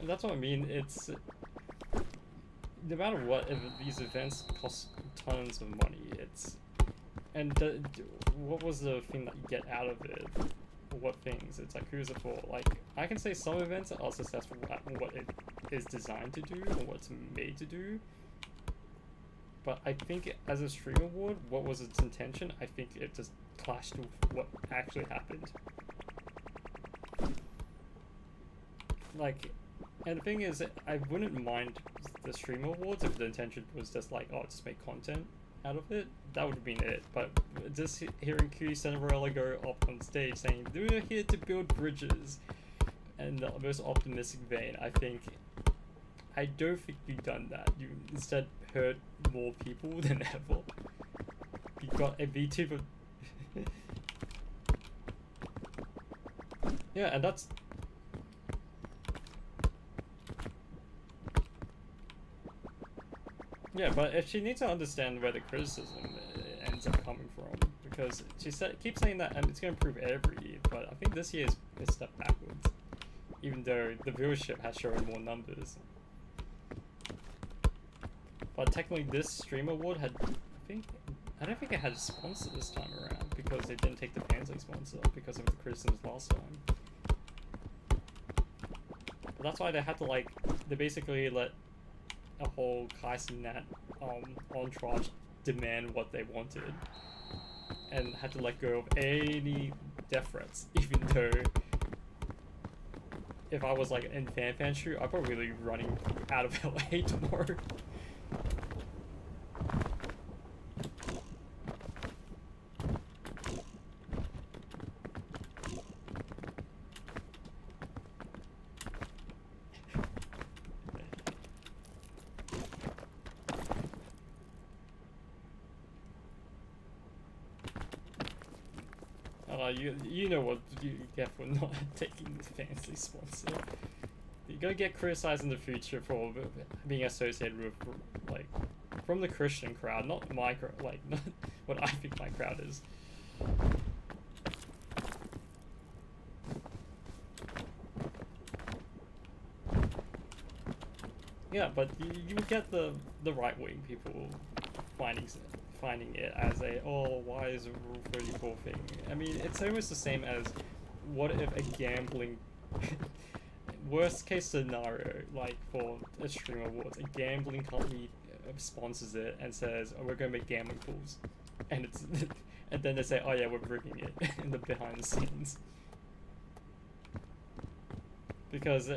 And that's what I mean. It's no matter what, these events cost tons of money. What was the thing that you get out of it? What things? It's like, who's it for? Like, I can say some events are successful at what it is designed to do or what it's made to do. But I think as a Stream Award, what was its intention? I think it just clashed with what actually happened. Like, and the thing is, I wouldn't mind the Stream Awards if the intention was just like, oh, just make content out of it. That would have been it. But just hearing Q Cinderella go up on stage saying, we're here to build bridges, and the most optimistic vein, I don't think you've done that. You instead hurt more people than ever. You got a VTuber. Yeah, and that's... Yeah, but if she needs to understand where the criticism ends up coming from, because she keeps saying that it's going to improve every year, but I think this year is a step backwards, even though the viewership has shown more numbers. But technically, this Stream Award had, I don't think it had a sponsor this time around, because they didn't take the Pansy sponsor because of the criticisms last time. That's why they had to like they basically let a whole Kaizen entourage demand what they wanted, and had to let go of any death threats, even though if I was like in fan shoot, I'd probably be running out of LA tomorrow. You know what you get for not taking the fancy sponsor. You're gonna get criticized in the future for being associated with, like, from the Christian crowd, not my crowd, like, not what I think my crowd is. Yeah, but you would get the right wing people finding it as a, oh, why is a Rule 34 thing? I mean, it's almost the same as, what if a gambling worst case scenario, like for a stream awards, a gambling company sponsors it and says, oh, we're going to make gambling pools, and it's and then they say, oh yeah, we're rigging it in the behind the scenes, because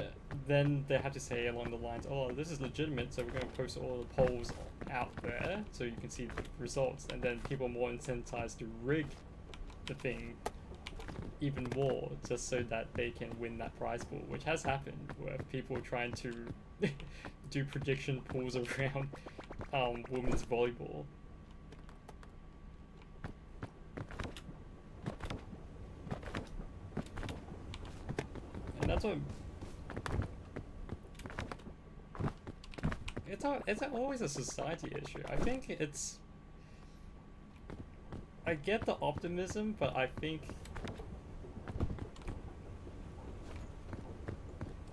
then they have to say along the lines, oh, this is legitimate, so we're going to post all the polls out there so you can see the results, and then people are more incentivized to rig the thing even more, just so that they can win that prize pool, which has happened, where people are trying to do prediction pools around women's volleyball. And that's what it's always a society issue. I think it's, I get the optimism, but I think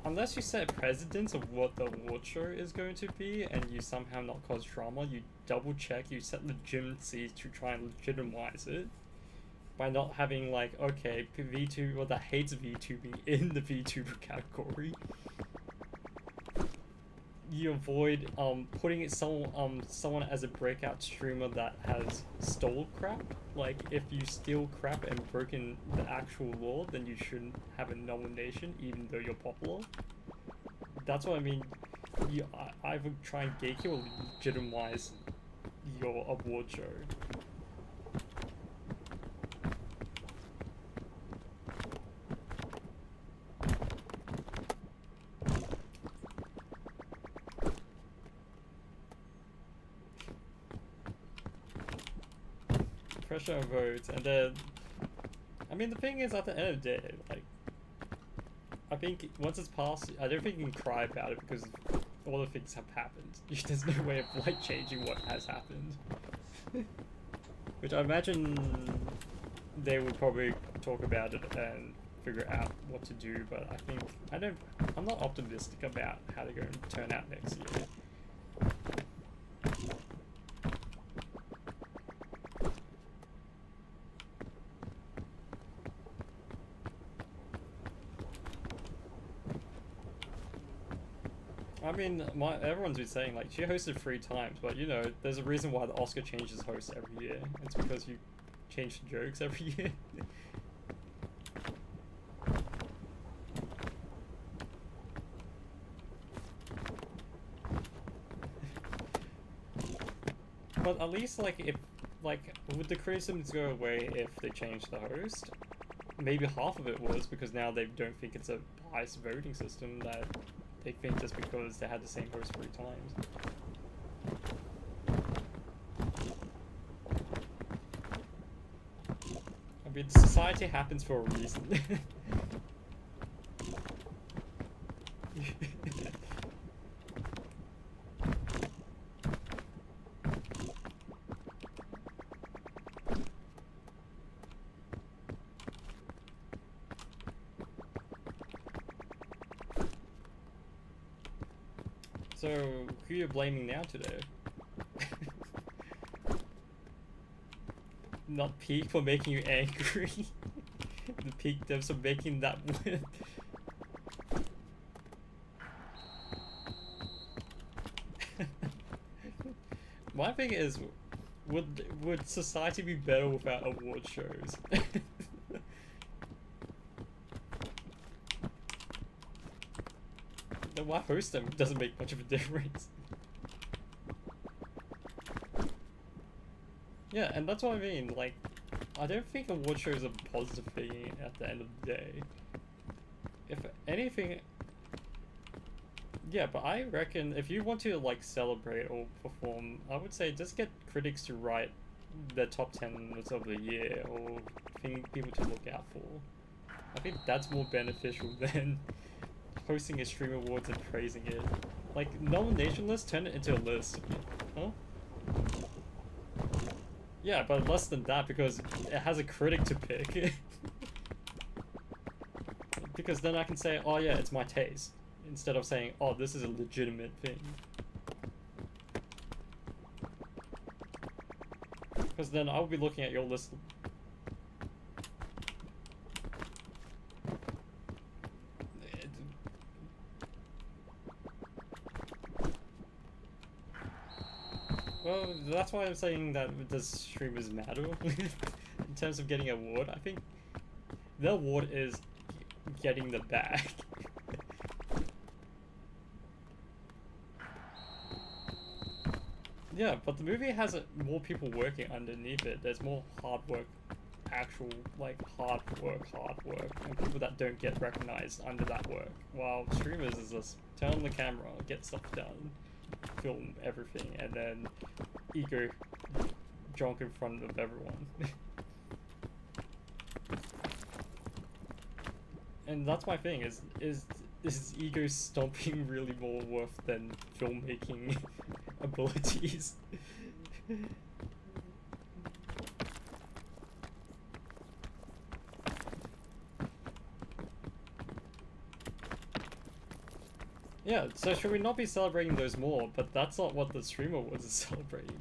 unless you set precedents of what the award show is going to be and you somehow not cause drama, you double check, you set legitimacy to try and legitimize it by not having like, okay, VTuber that hates VTubing in the VTuber category. You avoid putting it someone as a breakout streamer that has stole crap. Like, if you steal crap and broken the actual law, then you shouldn't have a nomination, even though you're popular. That's what I mean. I would try and gatekeep or legitimize your award show. Pressure on votes, and then I mean, the thing is, at the end of the day, like, I think once it's passed, I don't think you can cry about it because all the things have happened. There's no way of like changing what has happened. Which I imagine they will probably talk about it and figure out what to do, but I think I'm not optimistic about how they're going to turn out next year. I mean, everyone's been saying, like, she hosted 3 times, but, you know, there's a reason why the Oscar changes hosts every year. It's because you change the jokes every year. But at least, like, if, like, would the criticisms go away if they change the host? Maybe half of it was because now they don't think it's a biased voting system, that they think just because they had the same host 3 times. I mean, society happens for a reason. So, who are you blaming now today? Not Peak for making you angry. The Peak devs for making that win. My thing is, would society be better without award shows? Then why host them? It doesn't make much of a difference. Yeah, and that's what I mean. Like, I don't think award shows are a positive thing at the end of the day. If anything, yeah, but I reckon if you want to like celebrate or perform, I would say just get critics to write the top 10 of the year or people to look out for. I think that's more beneficial than hosting a stream awards and praising it. Like, nomination list, turn it into a list. Huh? Yeah, but less than that because it has a critic to pick. Because then I can say, oh yeah, it's my taste. Instead of saying, oh, this is a legitimate thing. Because then I'll be looking at your list. Well, that's why I'm saying that does streamers matter in terms of getting an award. I think the award is getting the bag. Yeah, but the movie has more people working underneath it. There's more hard work, actual like hard work, and people that don't get recognized under that work. While streamers is just turn on the camera, get stuff done, film everything, and then ego drunk in front of everyone. And that's my thing, is ego stomping really more worth than filmmaking abilities? Yeah, so should we not be celebrating those more? But that's not what the stream awards is celebrating.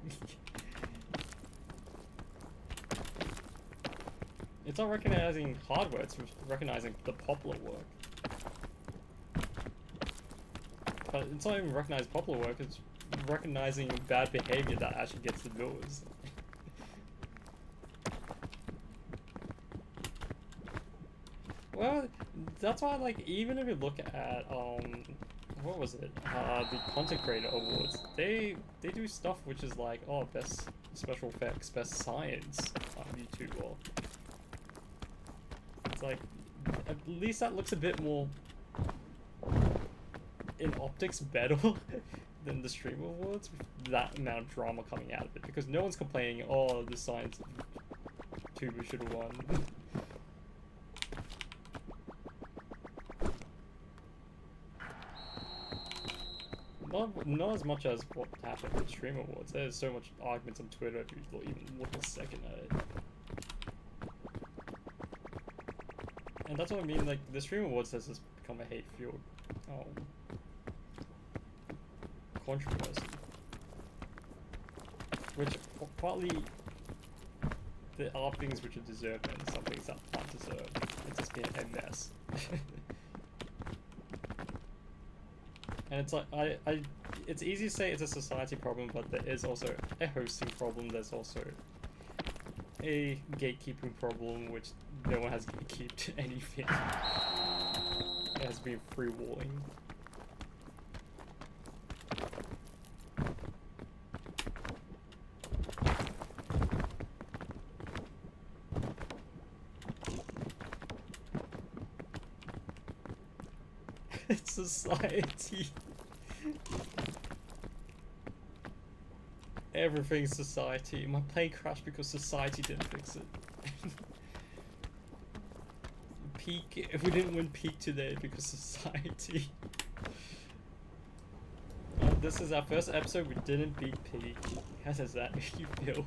It's not recognizing hardware, it's recognizing the popular work. But it's not even recognizing popular work, it's recognizing bad behavior that actually gets the viewers. Well, that's why, like, even if you look at, what was it? The Content Creator Awards. They do stuff which is like, oh, best special effects, best science on YouTube, or it's like, at least that looks a bit more in optics better than the Stream Awards with that amount of drama coming out of it, because no one's complaining, oh, the science tuber should have won. Not as much as what happened with Stream Awards. There's so much arguments on Twitter if you even look a second at it. And that's what I mean, like, the Stream Awards has just become a hate-fueled controversy. Which, partly, there are things which are deserved and some things that aren't deserved. It's just been a mess. And it's like, it's easy to say it's a society problem, but there is also a hosting problem, there's also a gatekeeping problem, which no one has gatekeeped anything. It has been freewalling. It's society. Everything's society. My plane crashed because society didn't fix it. Peak. If we didn't win Peak today because society. This is our first episode. We didn't beat Peak. How does that make you feel?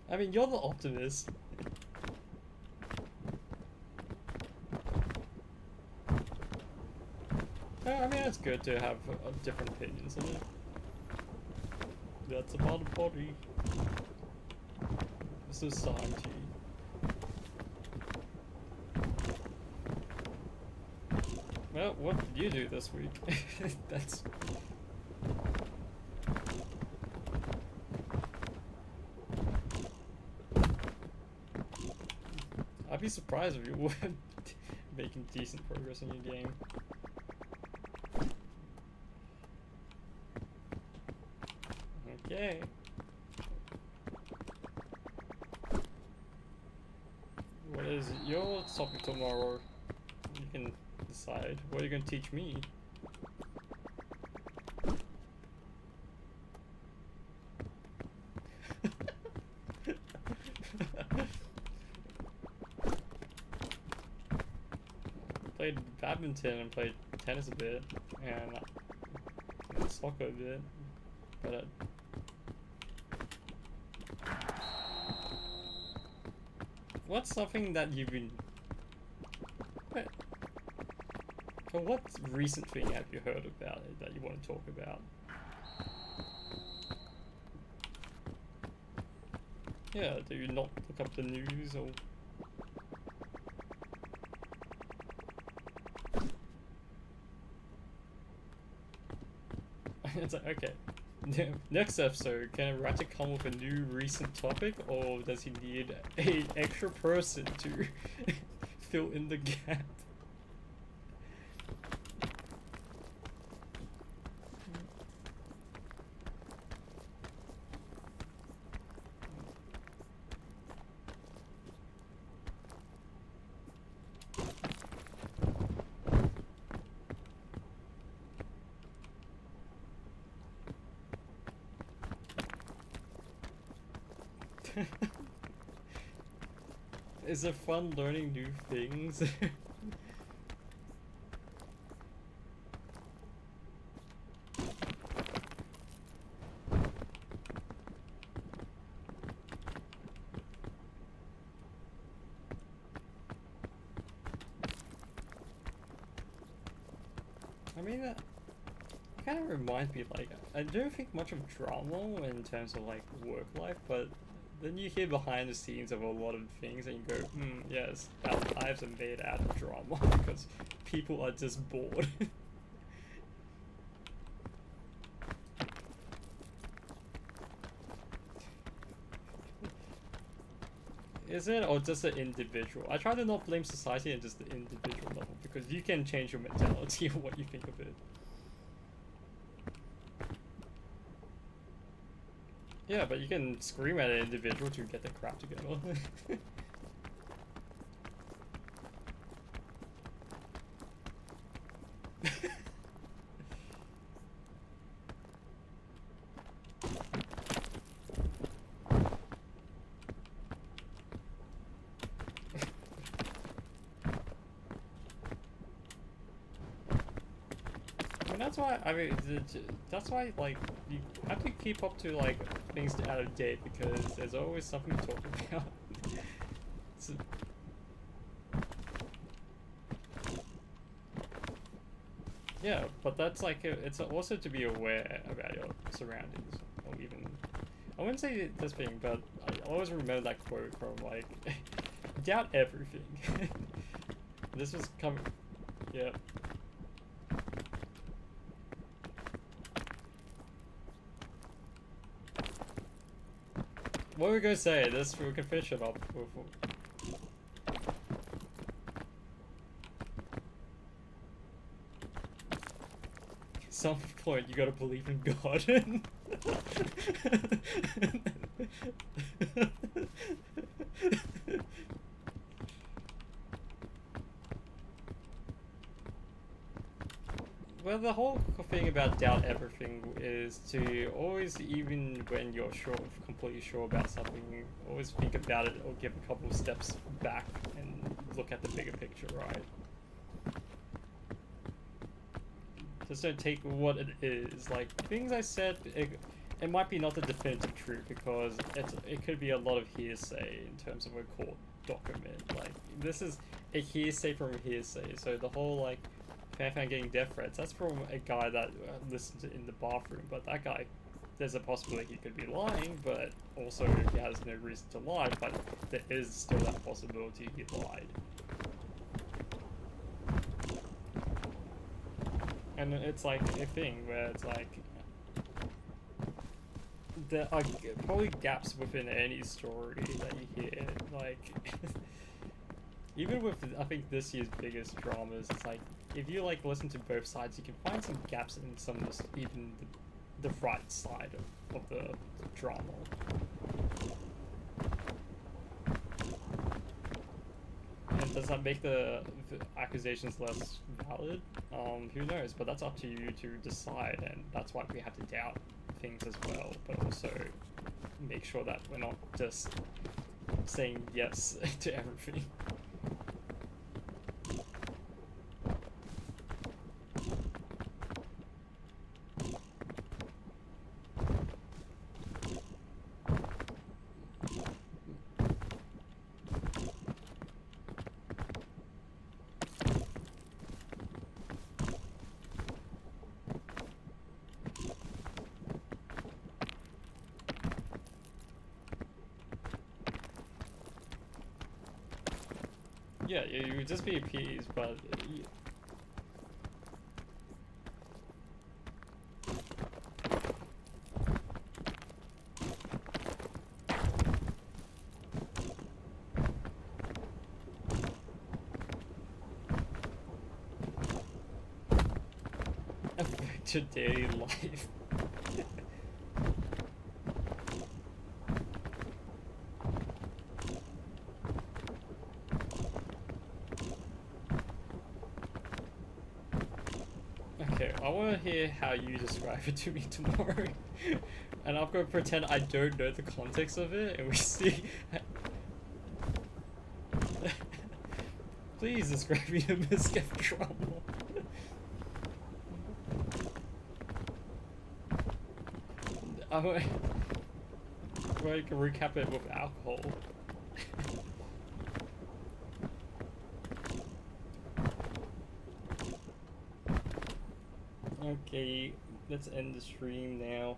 I mean, you're the optimist. I mean, it's good to have different opinions on it. That's about the body. Society. Well, what did you do this week? That's... I'd be surprised if you weren't making decent progress in your game. Okay. What is your topic tomorrow? You can decide. What are you going to teach me? Played badminton and played tennis a bit, and soccer a bit, but what's something that you've been... what recent thing have you heard about it that you want to talk about? Yeah, do you not look up the news or... It's like, okay. Next episode, can a writer come with a new recent topic, or does he need an extra person to fill in the gap? Is it fun learning new things? I mean, that kind of reminds me, like, I don't think much of drama in terms of, like, work life, but then you hear behind the scenes of a lot of things and you go, yes, our lives are made out of drama because people are just bored. Is it, or just the individual? I try to not blame society and just the individual level, because you can change your mentality or what you think of it. Yeah, but you can scream at an individual to get their crap together. That's why, I mean, that's why, like, you have to keep up to, like, things out of date, because there's always something to talk about. So, yeah, but that's, like, it's also to be aware about your surroundings, or even, I wouldn't say this thing, but I always remember that quote from, like, doubt everything. This was coming, yeah. What were we gonna say? This, we can finish it up. At some point, you gotta believe in God. Well, the whole thing about doubt everything is to always, even when you're completely sure about something, always think about it or give a couple of steps back and look at the bigger picture, right? Just don't take what it is. Like, things I said, it might be not the definitive truth, because it could be a lot of hearsay in terms of a court document. Like, this is a hearsay from a hearsay, so the whole, like, fan getting death threats, that's from a guy that listened to in the bathroom, but that guy, there's a possibility he could be lying, but also he has no reason to lie, but there is still that possibility he lied. And it's like a thing where it's like there are probably gaps within any story that you hear. Like even with I think this year's biggest dramas, it's like if you like listen to both sides, you can find some gaps in some of even the right side of the drama. And does that make the accusations less valid? Who knows? But that's up to you to decide, and that's why we have to doubt things as well, but also make sure that we're not just saying yes to everything. Yeah, you would just be appeased, but affect your daily life. Okay, I want to hear how you describe it to me tomorrow, and I'm going to pretend I don't know the context of it, and we see. Please describe me a miscap drama. I want to recap it with alcohol. Okay, let's end the stream now.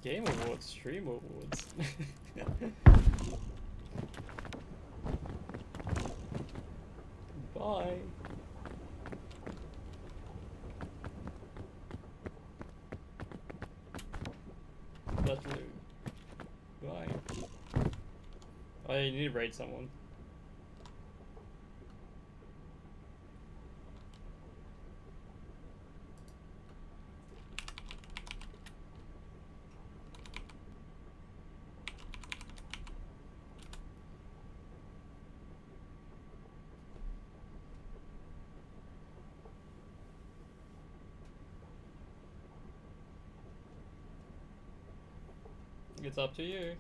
Game Awards, Stream Awards. Bye. That's rude. Bye. Oh, you need to raid someone. It's up to you.